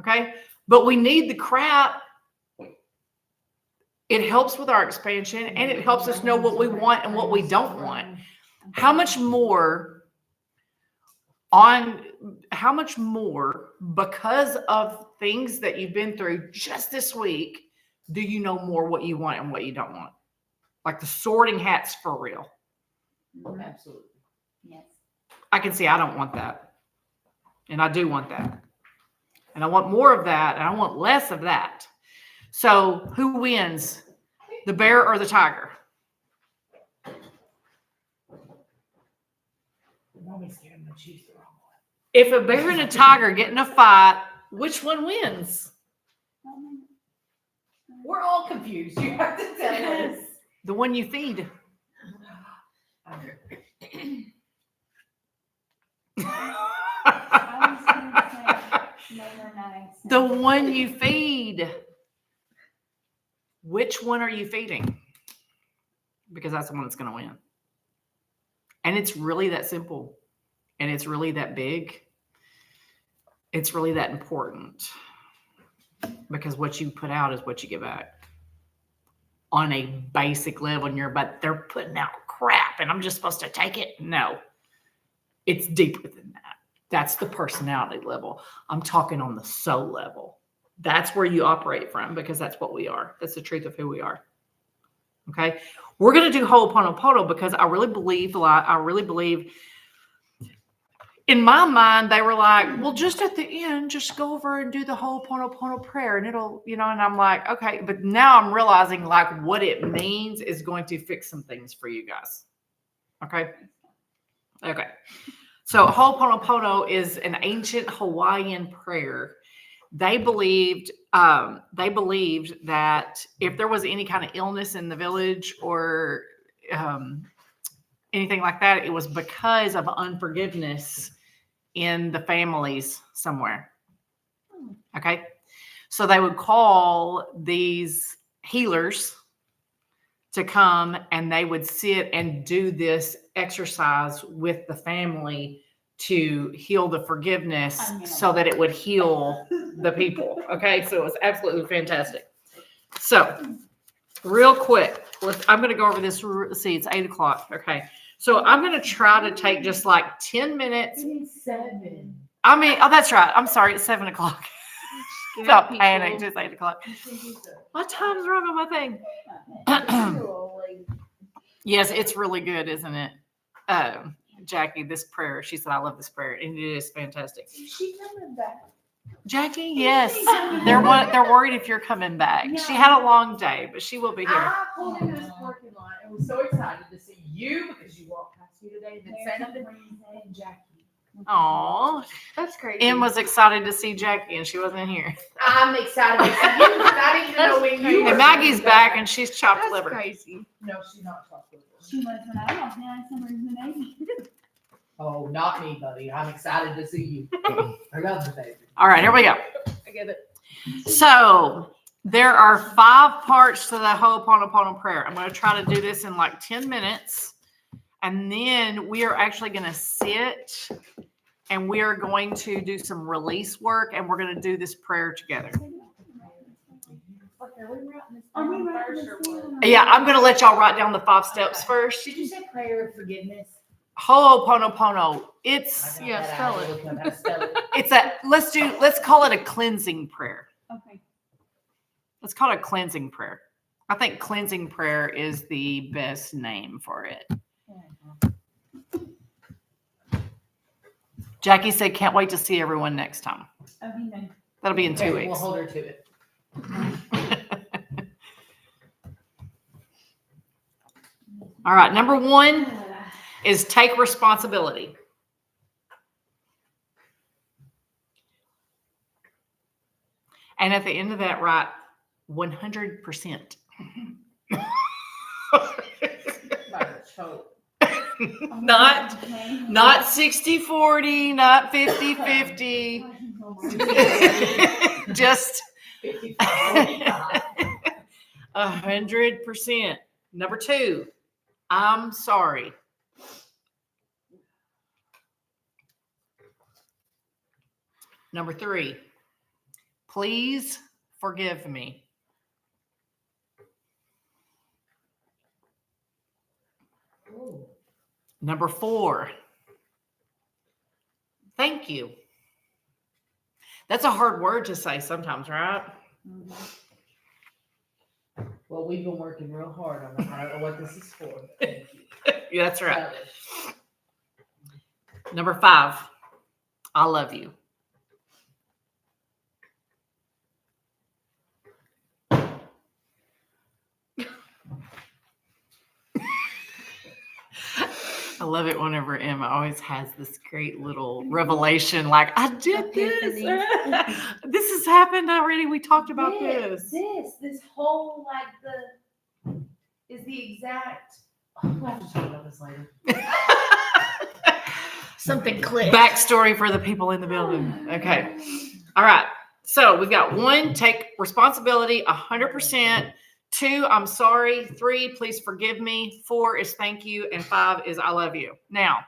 Okay? But we need the crap. It helps with our expansion, and it helps us know what we want and what we don't want. How much more because of things that you've been through just this week do you know more what you want and what you don't want? Like the sorting hats for real. Absolutely. Yes. I can see I don't want that. And I do want that. And I want more of that. And I want less of that. So who wins? The bear or the tiger? If a bear and a tiger get in a fight, which one wins? We're all confused. You have to tell us. The one you feed. I was gonna say, never nice. The one you feed. Which one are you feeding? Because that's the one that's going to win. And it's really that simple. And it's really that big. It's really that important. Because what you put out is what you get back. On a basic level, but they're putting out crap and I'm just supposed to take it. No, it's deeper than that. That's the personality level. I'm talking on the soul level. That's where you operate from because that's what we are. That's the truth of who we are. Okay. We're going to do Oponopono because I really believe in my mind, they were like, well, just at the end, just go over and do the whole Oponopono prayer and it'll, and I'm like, okay. But now I'm realizing like what it means is going to fix some things for you guys. Okay. Okay. So Ho'oponopono is an ancient Hawaiian prayer. They believed that if there was any kind of illness in the village or anything like that, it was because of unforgiveness in the families somewhere. Okay. So they would call these healers to come and they would sit and do this exercise with the family to heal the forgiveness so that it would heal the people. Okay. So it was absolutely fantastic. So real quick, I'm going to go over this. See, it's 8:00. Okay. So I'm going to try to take just like 10 minutes. It's 7. I mean, oh, that's right. I'm sorry. It's 7:00. Stop panic. It's 8:00. What time's wrong on my thing? Yes, it's really good, isn't it? Jackie, this prayer, she said, I love this prayer, and it is fantastic. Is she coming back? Jackie, yes. They're worried if you're coming back. She had a long day, but she will be here. I pulled into this parking lot and was so excited to see you because you walked past me today and then said nothing. And Jackie. Aw. That's crazy. Em was excited to see Jackie, and she wasn't here. I'm excited to see you because I didn't even know when you And were Maggie's coming back, and she's chopped That's liver. crazy. No, she's not chocolate. She was when I was now. Summer's the baby. Oh, not me, buddy. I'm excited to see you. I love the baby. All right, here we go. I get it. So there are 5 parts to the Ho'oponopono prayer. I'm going to try to do this in like 10 minutes. And then we are actually going to sit and we are going to do some release work and we're going to do this prayer together. Are we writing this down? Yeah, I'm going to let y'all write down the 5 steps first. Did you say prayer of forgiveness? Ho'oponopono. It's spell it. let's call it a cleansing prayer. Okay. Let's call it a cleansing prayer. I think cleansing prayer is the best name for it. Jackie said, can't wait to see everyone next time. Okay, no. That'll be in 2 We'll weeks. hold her to it. All right. Number 1 is take responsibility. And at the end of that, write 100%. Not 60-40, not 50-50. Just 100%. Number 2, I'm sorry. Number 3, please forgive me. Number 4, thank you. That's a hard word to say sometimes, right? Well, we've been working real hard on that. I don't know what this is for. Thank you. Yeah, that's right. Number 5, I love you. I love it whenever Emma always has this great little revelation, like, I did this. This has happened already. We talked about this. This whole, is the exact. We'll have to talk about this later. Something clicked. Backstory for the people in the building. Okay. All right. So we've got 1, take responsibility 100%. 2, I'm sorry. 3, please forgive me. 4 is thank you. And 5 is I love you. Now,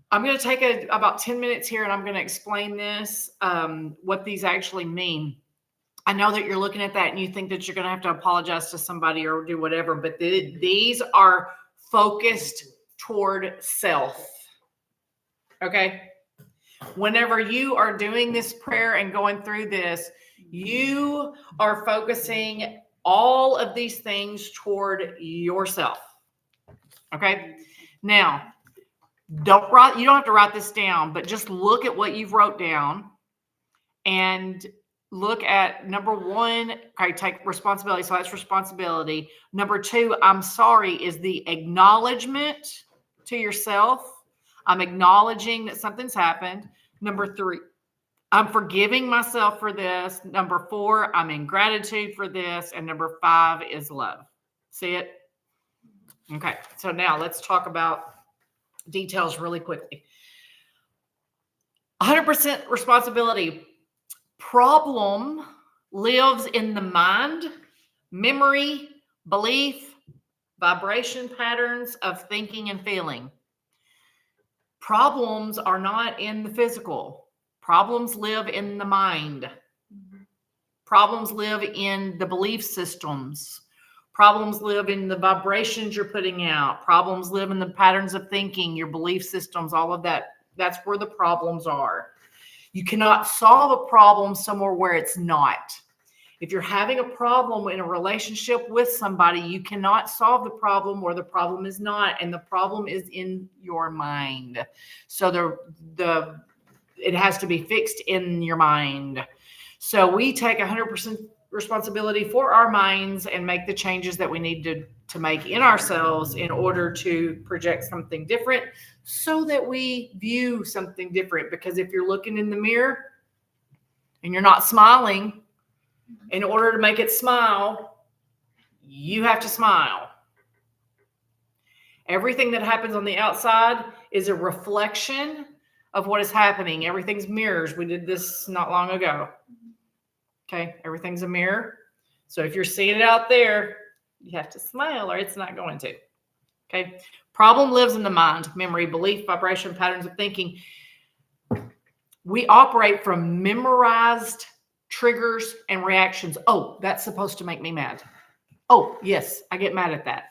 I'm going to take about 10 minutes here and I'm going to explain this, what these actually mean. I know that you're looking at that and you think that you're going to have to apologize to somebody or do whatever, but these are focused toward self. Okay? Whenever you are doing this prayer and going through this, you are focusing all of these things toward yourself. Okay? Now, You don't have to write this down, but just look at what you've wrote down and look at number one, okay, take responsibility. So that's responsibility. Number two, I'm sorry, is the acknowledgement to yourself. I'm acknowledging that something's happened. Number three, I'm forgiving myself for this. Number four, I'm in gratitude for this. And number five is love. See it? Okay, so now let's talk about details really quickly. 100% responsibility. Problem lives in the mind, memory, belief, vibration patterns of thinking and feeling. Problems are not in the physical. Problems live in the mind. Problems live in the belief systems. Problems live in the vibrations you're putting out. Problems live in the patterns of thinking, your belief systems, all of that. That's where the problems are. You cannot solve a problem somewhere where it's not. If you're having a problem in a relationship with somebody, you cannot solve the problem where the problem is not. And the problem is in your mind. So it has to be fixed in your mind. So we take 100% responsibility for our minds and make the changes that we need to make in ourselves in order to project something different so that we view something different. Because if you're looking in the mirror and you're not smiling, in order to make it smile, you have to smile. Everything that happens on the outside is a reflection of what is happening. Everything's mirrors. We did this not long ago. Okay, everything's a mirror. So if you're seeing it out there, you have to smile or it's not going to. Okay, problem lives in the mind, memory, belief, vibration, patterns of thinking. We operate from memorized triggers and reactions. Oh, that's supposed to make me mad. Oh, yes, I get mad at that.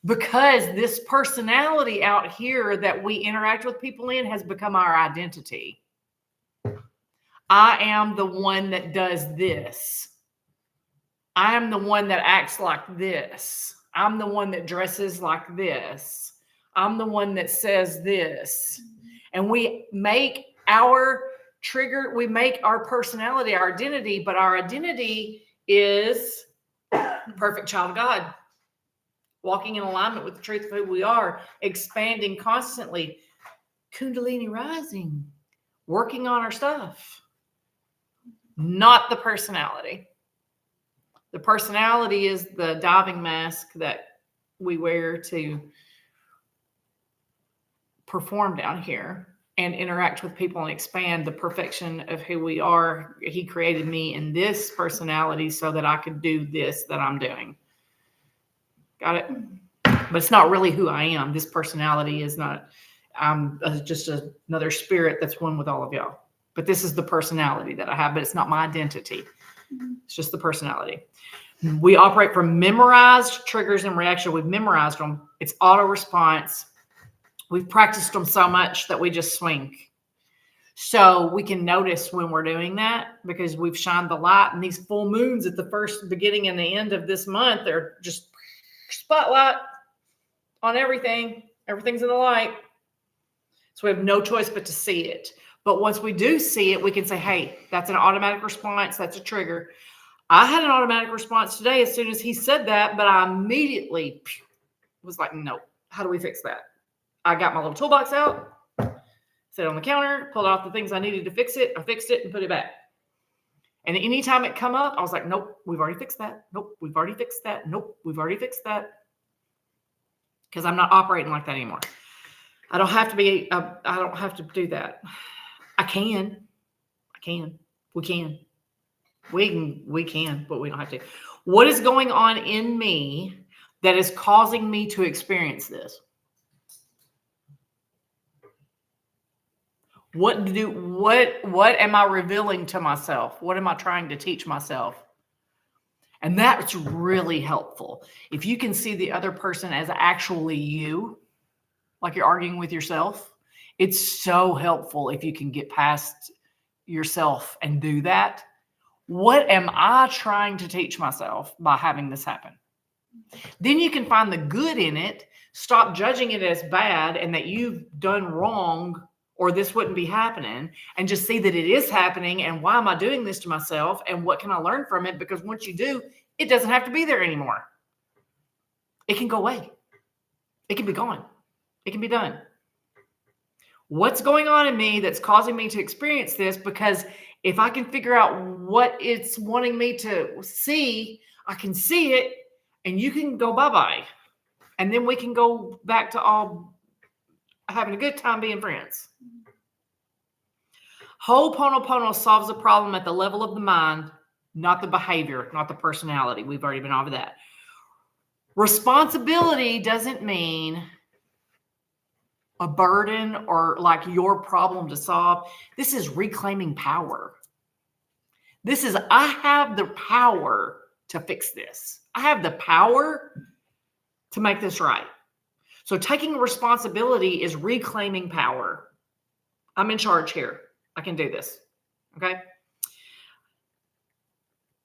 Because this personality out here that we interact with people in has become our identity. I am the one that does this. I am the one that acts like this. I'm the one that dresses like this. I'm the one that says this. And we make our trigger, we make our personality our identity, but our identity is perfect child of God, walking in alignment with the truth of who we are, expanding constantly, Kundalini rising, working on our stuff. Not the personality. The personality is the diving mask that we wear to perform down here and interact with people and expand the perfection of who we are. He created me in this personality so that I could do this that I'm doing. Got it? But it's not really who I am. This personality is not, I'm just another spirit that's one with all of y'all. But this is the personality that I have, but it's not my identity. It's just the personality. We operate from memorized triggers and reaction. We've memorized them. It's auto response. We've practiced them so much that we just swing. So we can notice when we're doing that because we've shined the light. And these full moons at the first beginning and the end of this month, they're just spotlight on everything. Everything's in the light. So we have no choice but to see it. But once we do see it, we can say, hey, that's an automatic response. That's a trigger. I had an automatic response today as soon as he said that, but I immediately was like, no, how do we fix that? I got my little toolbox out, set it on the counter, pulled out the things I needed to fix it. I fixed it and put it back. And anytime it come up, I was like, nope, we've already fixed that. Nope, we've already fixed that. Nope, we've already fixed that. Because I'm not operating like that anymore. I don't have to do that. We can, but we don't have to. What is going on in me that is causing me to experience this? What am I revealing to myself? What am I trying to teach myself? And that's really helpful. If you can see the other person as actually you, like you're arguing with yourself, it's so helpful if you can get past yourself and do that. What am I trying to teach myself by having this happen? Then you can find the good in it stop judging it as bad and that you've done wrong or this wouldn't be happening, and just see that it is happening and why am I doing this to myself and what can I learn from it? Because once you do, it doesn't have to be there anymore. It can go away. It can be gone. It can be done. What's going on in me that's causing me to experience this? Because if I can figure out what it's wanting me to see, I can see it and you can go bye-bye. And then we can go back to all having a good time being friends. Oponopono solves the problem at the level of the mind, not the behavior, not the personality. We've already been over that. Responsibility doesn't mean a burden or like your problem to solve. This is reclaiming power. This is, I have the power to fix this. I have the power to make this right. So taking responsibility is reclaiming power. I'm in charge here. I can do this. Okay.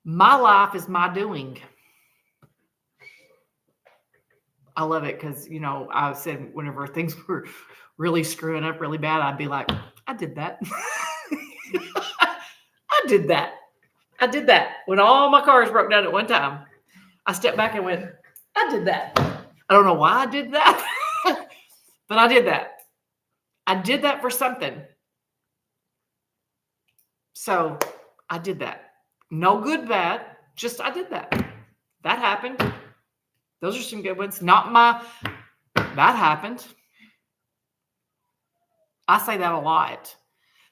My life is my doing. I love it because, you know, I said whenever things were really screwing up really bad, I'd be like, I did that. I did that. I did that. When all my cars broke down at one time, I stepped back and went, I did that. I don't know why I did that, but I did that. I did that for something. So I did that. No good, bad. Just I did that. That happened. Those are some good ones. That happened. I say that a lot.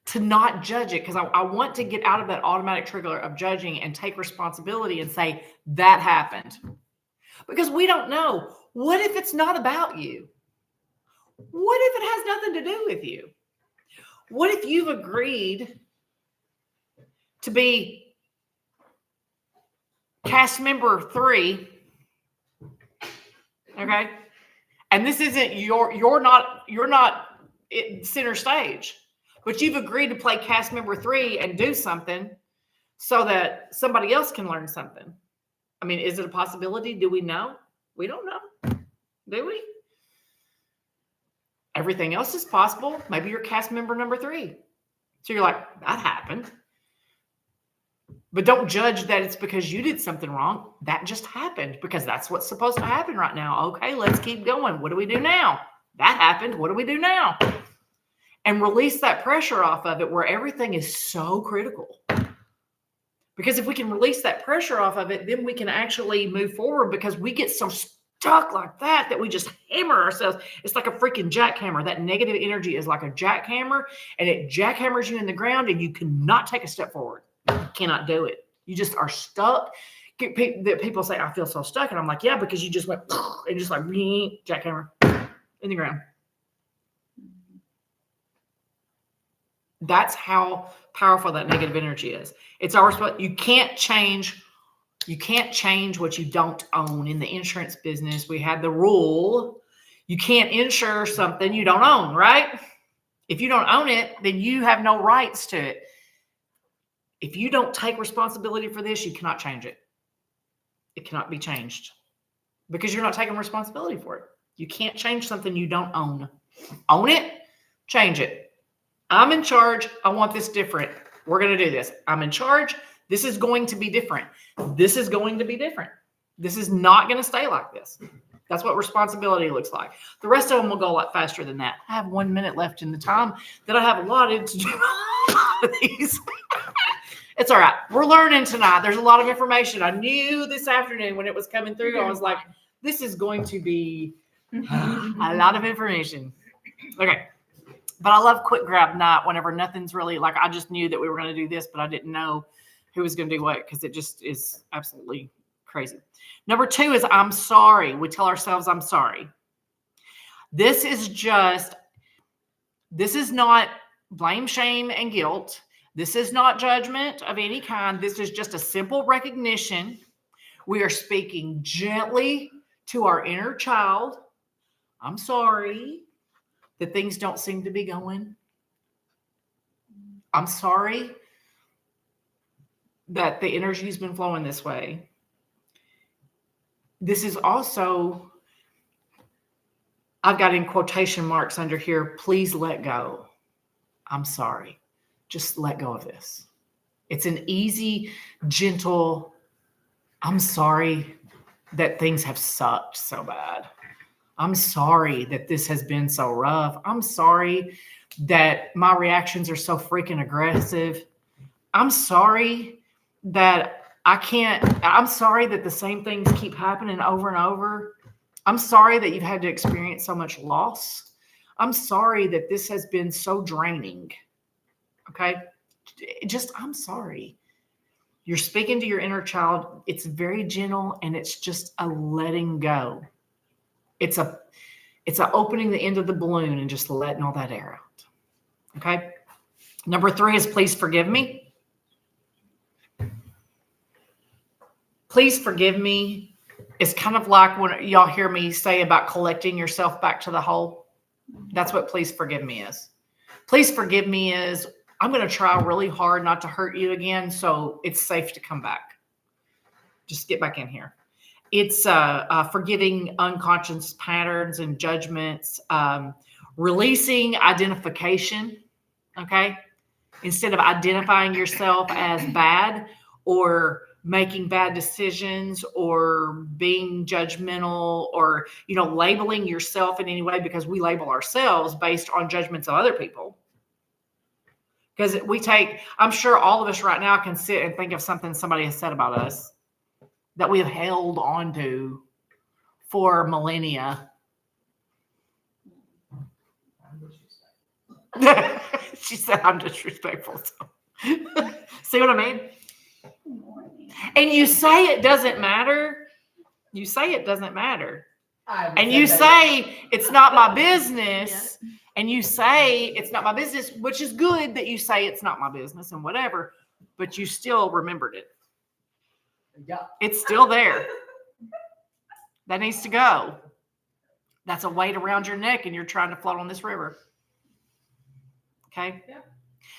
To not judge it, because I want to get out of that automatic trigger of judging and take responsibility and say, that happened. Because we don't know. What if it's not about you? What if it has nothing to do with you? What if you've agreed to be cast member 3? Okay. And this isn't you're not center stage, but you've agreed to play cast member 3 and do something so that somebody else can learn something. I mean, is it a possibility? Do we know? We don't know. Do we? Everything else is possible. Maybe you're cast member number 3. So you're like, that happened. But don't judge that it's because you did something wrong. That just happened because that's what's supposed to happen right now. Okay, let's keep going. What do we do now? That happened. What do we do now? And release that pressure off of it where everything is so critical. Because if we can release that pressure off of it, then we can actually move forward, because we get so stuck like that we just hammer ourselves. It's like a freaking jackhammer. That negative energy is like a jackhammer, and it jackhammers you in the ground and you cannot take a step forward. You cannot do it. You just are stuck. People say, I feel so stuck. And I'm like, yeah, because you just went and just like jackhammer in the ground. That's how powerful that negative energy is. It's our response. You can't change what you don't own. In the insurance business, we had the rule, you can't insure something you don't own, right? If you don't own it, then you have no rights to it. If you don't take responsibility for this, you cannot change it. It cannot be changed because you're not taking responsibility for it. You can't change something you don't own. Own it, change it. I'm in charge. I want this different. We're going to do this. I'm in charge. This is going to be different. This is going to be different. This is not going to stay like this. That's what responsibility looks like. The rest of them will go a lot faster than that. I have 1 minute left in the time that I have allotted to do all of these. It's all right. We're learning tonight. There's a lot of information. I knew this afternoon when it was coming through, I was like, this is going to be a lot of information. Okay. But I love quick grab night whenever nothing's really like, I just knew that we were going to do this, but I didn't know who was going to do what, because it just is absolutely crazy. Number 2 is I'm sorry. We tell ourselves I'm sorry. This is not blame, shame, and guilt. This is not judgment of any kind. This is just a simple recognition. We are speaking gently to our inner child. I'm sorry that things don't seem to be going. I'm sorry that the energy's been flowing this way. This is also I've got in quotation marks under here, please let go. I'm sorry. Just let go of this. It's an easy, gentle, I'm sorry that things have sucked so bad. I'm sorry that this has been so rough. I'm sorry that my reactions are so freaking aggressive. I'm sorry that I'm sorry that the same things keep happening over and over. I'm sorry that you've had to experience so much loss. I'm sorry that this has been so draining. Okay? I'm sorry. You're speaking to your inner child. It's very gentle and it's just a letting go. It's a opening the end of the balloon and just letting all that air out. Okay? Number 3 is please forgive me. Please forgive me. It's kind of like when y'all hear me say about collecting yourself back to the whole. That's what please forgive me is. Please forgive me is I'm going to try really hard not to hurt you again, so it's safe to come back. Just get back in here. It's forgiving unconscious patterns and judgments, releasing identification, okay? Instead of identifying yourself as bad or making bad decisions or being judgmental or, labeling yourself in any way, because we label ourselves based on judgments of other people. Because I'm sure all of us right now can sit and think of something somebody has said about us that we have held on to for millennia. She said, I'm disrespectful. So. See what I mean? And you say it doesn't matter. You say it doesn't matter. And you say it's not my business. And you say it's not my business, which is good that you say it's not my business and whatever, but you still remembered it. Yeah. It's still there. That needs to go. That's a weight around your neck and you're trying to float on this river. Okay? Yeah.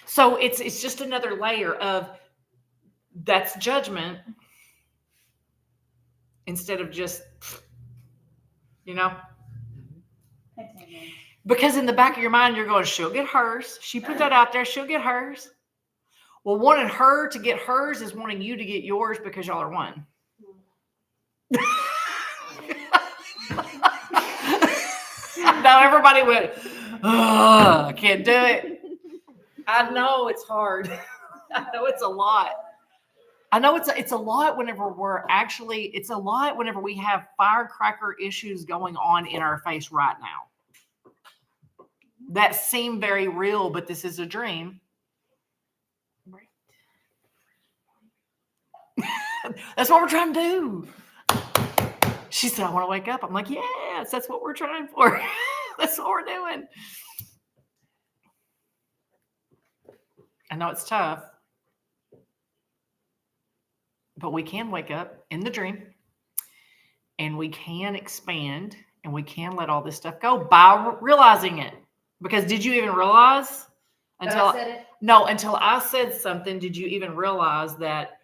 So it's just another layer of that's judgment instead of just, because in the back of your mind, you're going, she'll get hers. She put that out there. She'll get hers. Well, wanting her to get hers is wanting you to get yours because y'all are one. Now everybody went, oh, I can't do it. I know it's hard. I know it's a lot. I know it's a lot whenever it's a lot whenever we have firecracker issues going on in our face right now. That seem very real, but this is a dream. That's what we're trying to do. She said, I want to wake up. I'm like, yes, that's what we're trying for. That's what we're doing. I know it's tough, but we can wake up in the dream and we can expand and we can let all this stuff go by realizing it. Because did you even realize until I said something, did you even realize that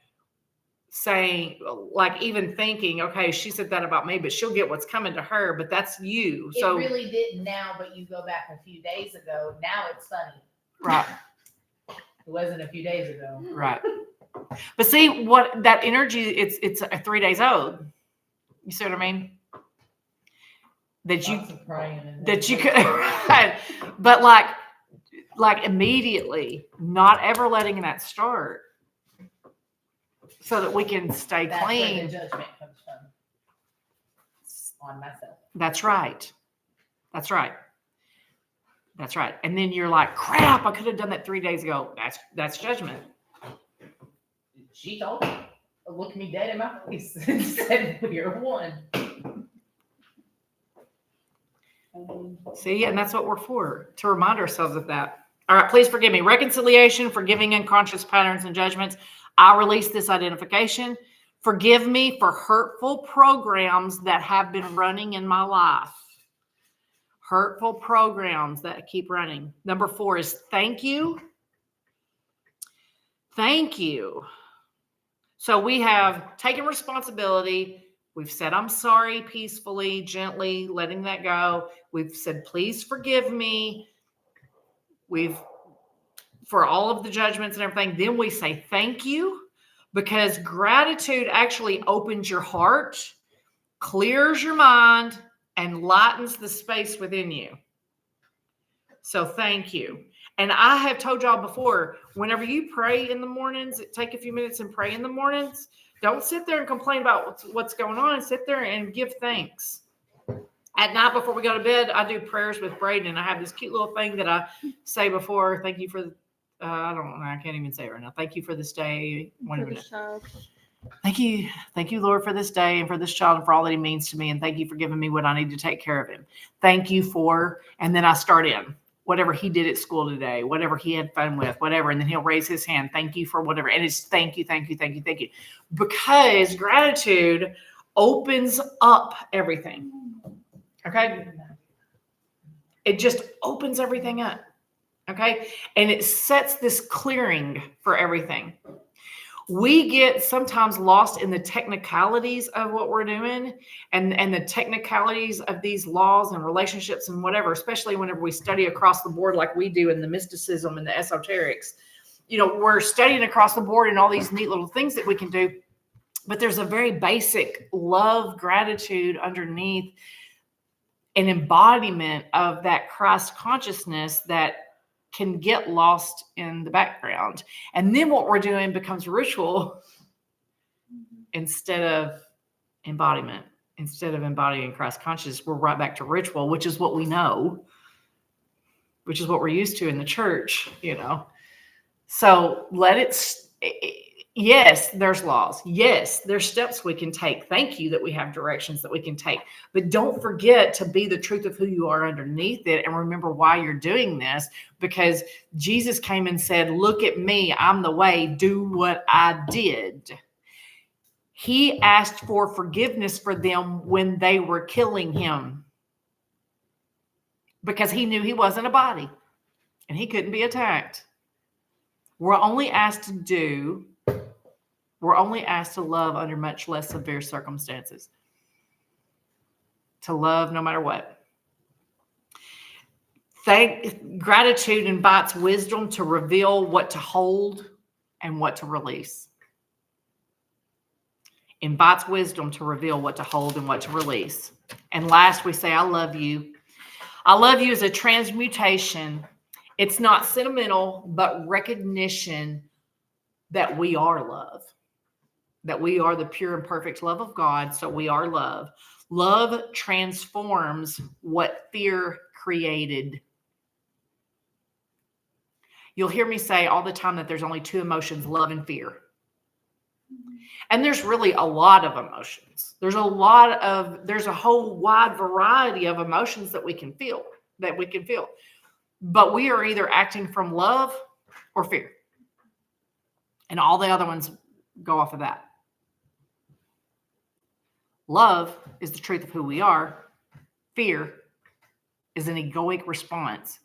saying, like even thinking, okay, she said that about me, but she'll get what's coming to her, but that's you. It So really didn't now, but you go back a few days ago. Now it's funny. right. It wasn't a few days ago. Right. But see what that energy, it's 3 days old. You see what I mean? That you could, right. But like immediately, not ever letting that start so that we can stay That's clean. where the judgment comes from. On myself. That's right. That's right. That's right. And then you're like, crap, I could have done that 3 days ago. That's judgment. She told me, looked me dead in my face and said, we're one. See, and that's what we're for, to remind ourselves of that. All right, please forgive me. Reconciliation, forgiving unconscious patterns and judgments. I release this identification. Forgive me for hurtful programs that have been running in my life. Hurtful programs that keep running. Number 4 is thank you. Thank you. So we have taken responsibility, We've said, I'm sorry, peacefully, gently, letting that go. We've said, please forgive me. For all of the judgments and everything. Then we say thank you, because gratitude actually opens your heart, clears your mind, and lightens the space within you. So thank you. And I have told y'all before, whenever you pray in the mornings, take a few minutes and pray in the mornings. Don't sit there and complain about what's going on. Sit there and give thanks. At night before we go to bed, I do prayers with Braden. I have this cute little thing that I say before. Thank you for, I don't know, I can't even say it right now. Thank you for this day. Thank you, Lord, for this day and for this child and for all that he means to me. And thank you for giving me what I need to take care of him. Thank you for, and then I start in whatever he did at school today, whatever he had fun with, whatever. And then he'll raise his hand. Thank you for whatever. And it's thank you. Because gratitude opens up everything. Okay. It just opens everything up. Okay. And it sets this clearing for everything. We get sometimes lost in the technicalities of what we're doing and the technicalities of these laws and relationships and whatever, especially whenever we study across the board like we do in the mysticism and the esoterics. We're studying across the board and all these neat little things that we can do, but there's a very basic love, gratitude underneath, an embodiment of that Christ consciousness that can get lost in the background. And then what we're doing becomes ritual instead of embodiment. Instead of embodying Christ consciousness, we're right back to ritual, which is what we know, which is what we're used to in the church, So yes, there's laws. Yes, there's steps we can take. Thank you that we have directions that we can take. But don't forget to be the truth of who you are underneath it, and remember why you're doing this, because Jesus came and said, look at me, I'm the way, do what I did. He asked for forgiveness for them when they were killing him, because he knew he wasn't a body and he couldn't be attacked. We're only asked to love under much less severe circumstances. To love no matter what. Gratitude invites wisdom to reveal what to hold and what to release. Invites wisdom to reveal what to hold and what to release. And last, we say, I love you. I love you is a transmutation. It's not sentimental, but recognition that we are love. That we are the pure and perfect love of God, so we are love. Love transforms what fear created. You'll hear me say all the time that there's only two emotions, love and fear. And there's really a lot of emotions. There's a whole wide variety of emotions that we can feel. But we are either acting from love or fear. And all the other ones go off of that. Love is the truth of who we are. Fear is an egoic response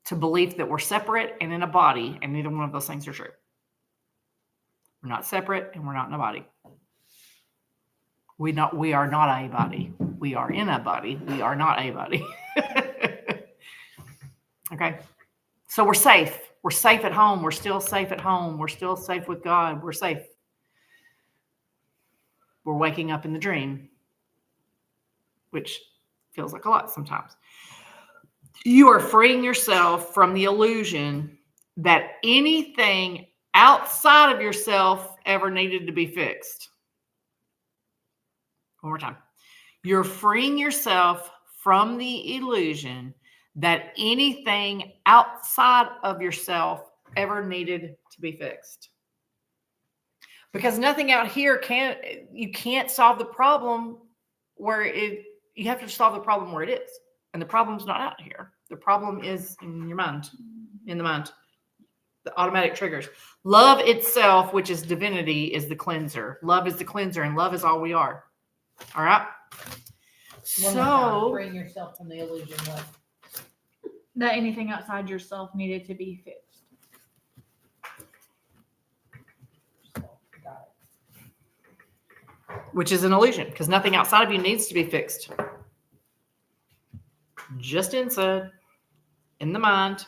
to belief that we're separate and in a body, and neither one of those things are true. We're not separate and we're not in a body. We are not a body. We are in a body. We are not a body. Okay? So we're safe. We're safe at home. We're still safe at home. We're still safe with God. We're safe. We're waking up in the dream, which feels like a lot sometimes. You are freeing yourself from the illusion that anything outside of yourself ever needed to be fixed. One more time. You're freeing yourself from the illusion that anything outside of yourself ever needed to be fixed. Because nothing out here you can't solve the problem you have to solve the problem where it is. And the problem's not out here. The problem is in your mind, in the mind. The automatic triggers. Love itself, which is divinity, is the cleanser. Love is the cleanser, and love is all we are. All right? One more time, bring yourself from the illusion of That anything outside yourself needed to be fixed. got it. which is an illusion because nothing outside of you needs to be fixed. Just inside, in the mind.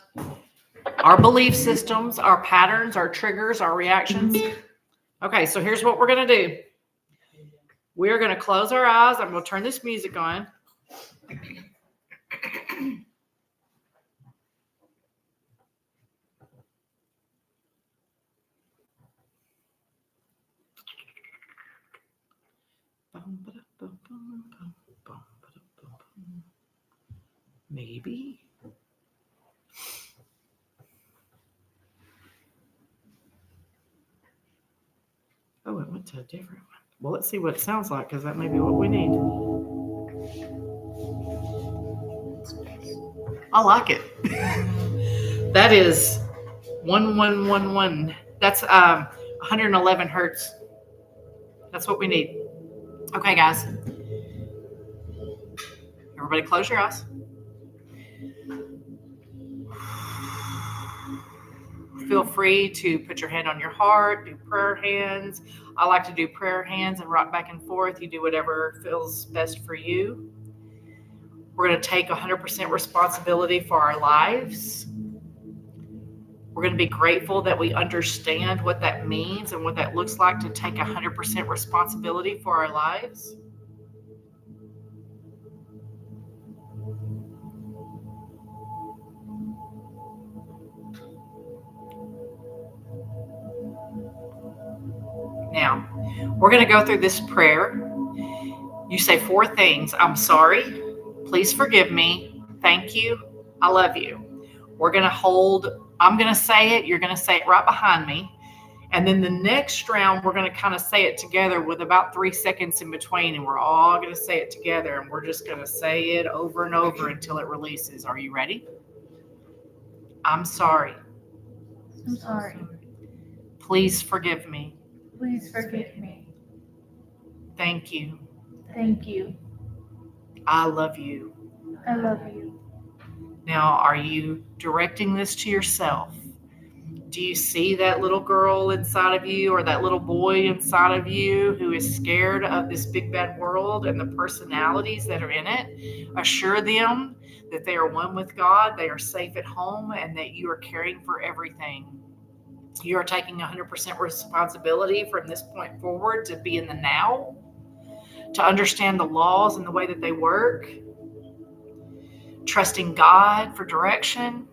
Our belief systems, our patterns, our triggers, our reactions. Okay, so here's what we're going to do. We're going to close our eyes. I'm going to turn this music on. Maybe. Oh, it went to a different one. Well, let's see what it sounds like because that may be what we need. I like it. That is 1111. That's 111 hertz. That's what we need. Okay, guys. Everybody close your eyes. Feel free to put your hand on your heart, do prayer hands. I like to do prayer hands and rock back and forth. You do whatever feels best for you. We're going to take 100% responsibility for our lives. We're going to be grateful that we understand what that means and what that looks like to take 100% responsibility for our lives. Now, we're going to go through this prayer. You say 4 things. I'm sorry. Please forgive me. Thank you. I love you. We're going to hold, I'm going to say it. You're going to say it right behind me. And then the next round, we're going to kind of say it together with about 3 seconds in between. And we're all going to say it together. And we're just going to say it over and over until it releases. Are you ready? I'm sorry. I'm sorry. Please forgive me. Please forgive me. Thank you. Thank you. I love you. I love you. Now, are you directing this to yourself? Do you see that little girl inside of you or that little boy inside of you who is scared of this big bad world and the personalities that are in it? Assure them that they are one with God, they are safe at home, and that you are caring for everything. You are taking 100% responsibility from this point forward to be in the now, to understand the laws and the way that they work, trusting God for direction,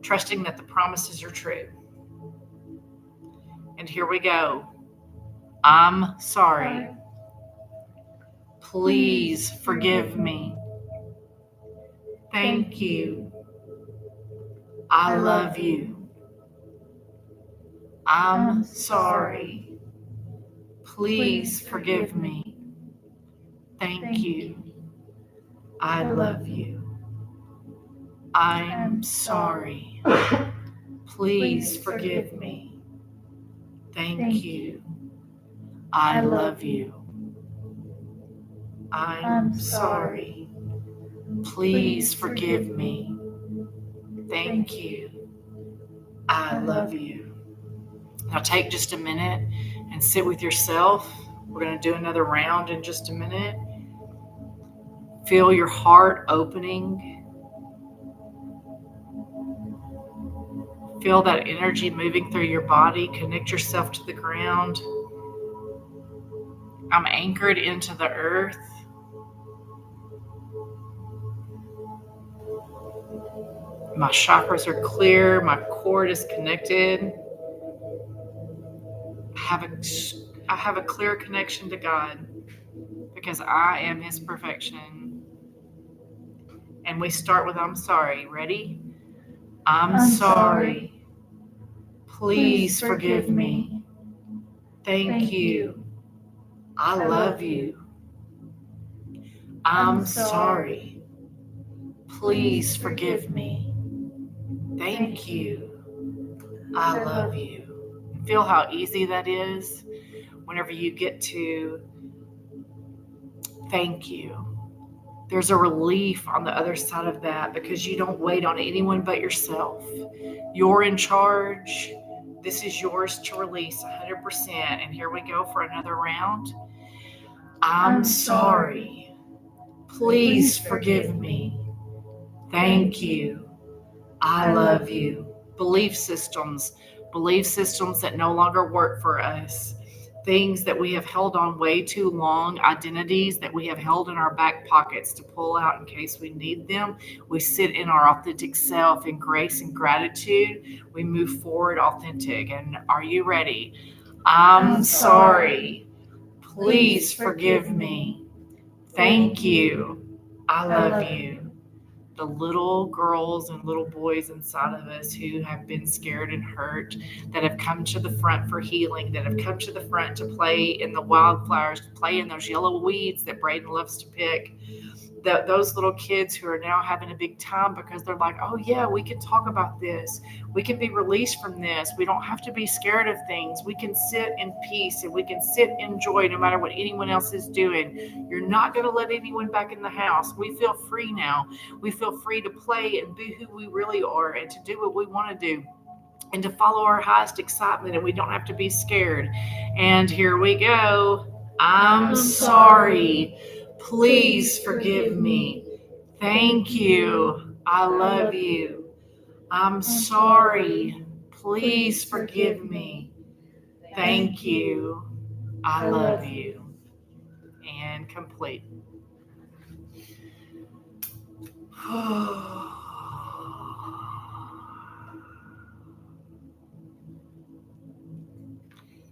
trusting that the promises are true. And here we go. I'm sorry. Please forgive me. Thank you. I love you. I'm sorry. Please forgive me. Thank you. I love you. I'm sorry. Please forgive me. Thank you. I love you. I'm sorry. Please forgive me. Thank you. I love you. Now take just a minute and sit with yourself. We're going to do another round in just a minute. Feel your heart opening. Feel that energy moving through your body. Connect yourself to the ground. I'm anchored into the earth. My chakras are clear. My cord is connected. I have a clear connection to God because I am His perfection. And we start with I'm sorry. Ready? I'm sorry. Please forgive me. Thank you. I love you. I'm sorry. Please forgive me. Thank you. I love you. Feel how easy that is whenever you get to thank you. There's a relief on the other side of that because you don't wait on anyone but yourself. You're in charge. This is yours to release 100%. And here we go for another round. I'm sorry. Please forgive me. Thank you. I love you. Belief systems that no longer work for us. Things that we have held on way too long, identities that we have held in our back pockets to pull out in case we need them. We sit in our authentic self in grace and gratitude. We move forward authentic. And are you ready? I'm sorry. Please forgive me. Thank you. I love you. The little girls and little boys inside of us who have been scared and hurt, that have come to the front for healing, that have come to the front to play in the wildflowers, to play in those yellow weeds that Braden loves to pick. Those little kids who are now having a big time because they're like, oh yeah, we can talk about this. We can be released from this. We don't have to be scared of things. We can sit in peace and we can sit in joy no matter what anyone else is doing. You're not going to let anyone back in the house. We feel free now. We feel free to play and be who we really are and to do what we want to do and to follow our highest excitement, and we don't have to be scared. And here we go. I'm sorry. Please forgive me. Thank you. I love you. I'm sorry. Please forgive me. Thank you. I love you. And complete.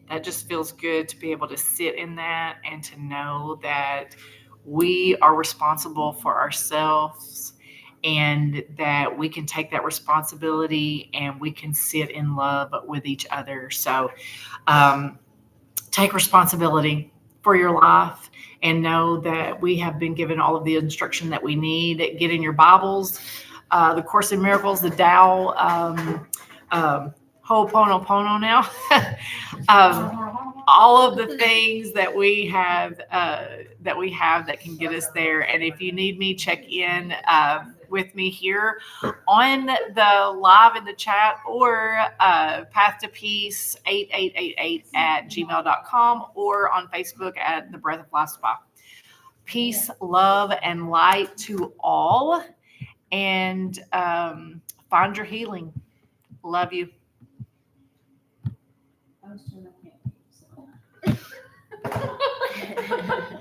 That just feels good to be able to sit in that and to know that we are responsible for ourselves and that we can take that responsibility and we can sit in love with each other. So take responsibility for your life and know that we have been given all of the instruction that we need. Get in your Bibles, the Course in Miracles, the Tao, Ho'oponopono now. All of the things that we have that can get us there. And if you need me, check in with me here on the live in the chat or Path to Peace 8888 at gmail.com or on Facebook at the Breath of Life Spa. Peace, love, and light to all, and find your healing. Love you. I was doing a pancake, so.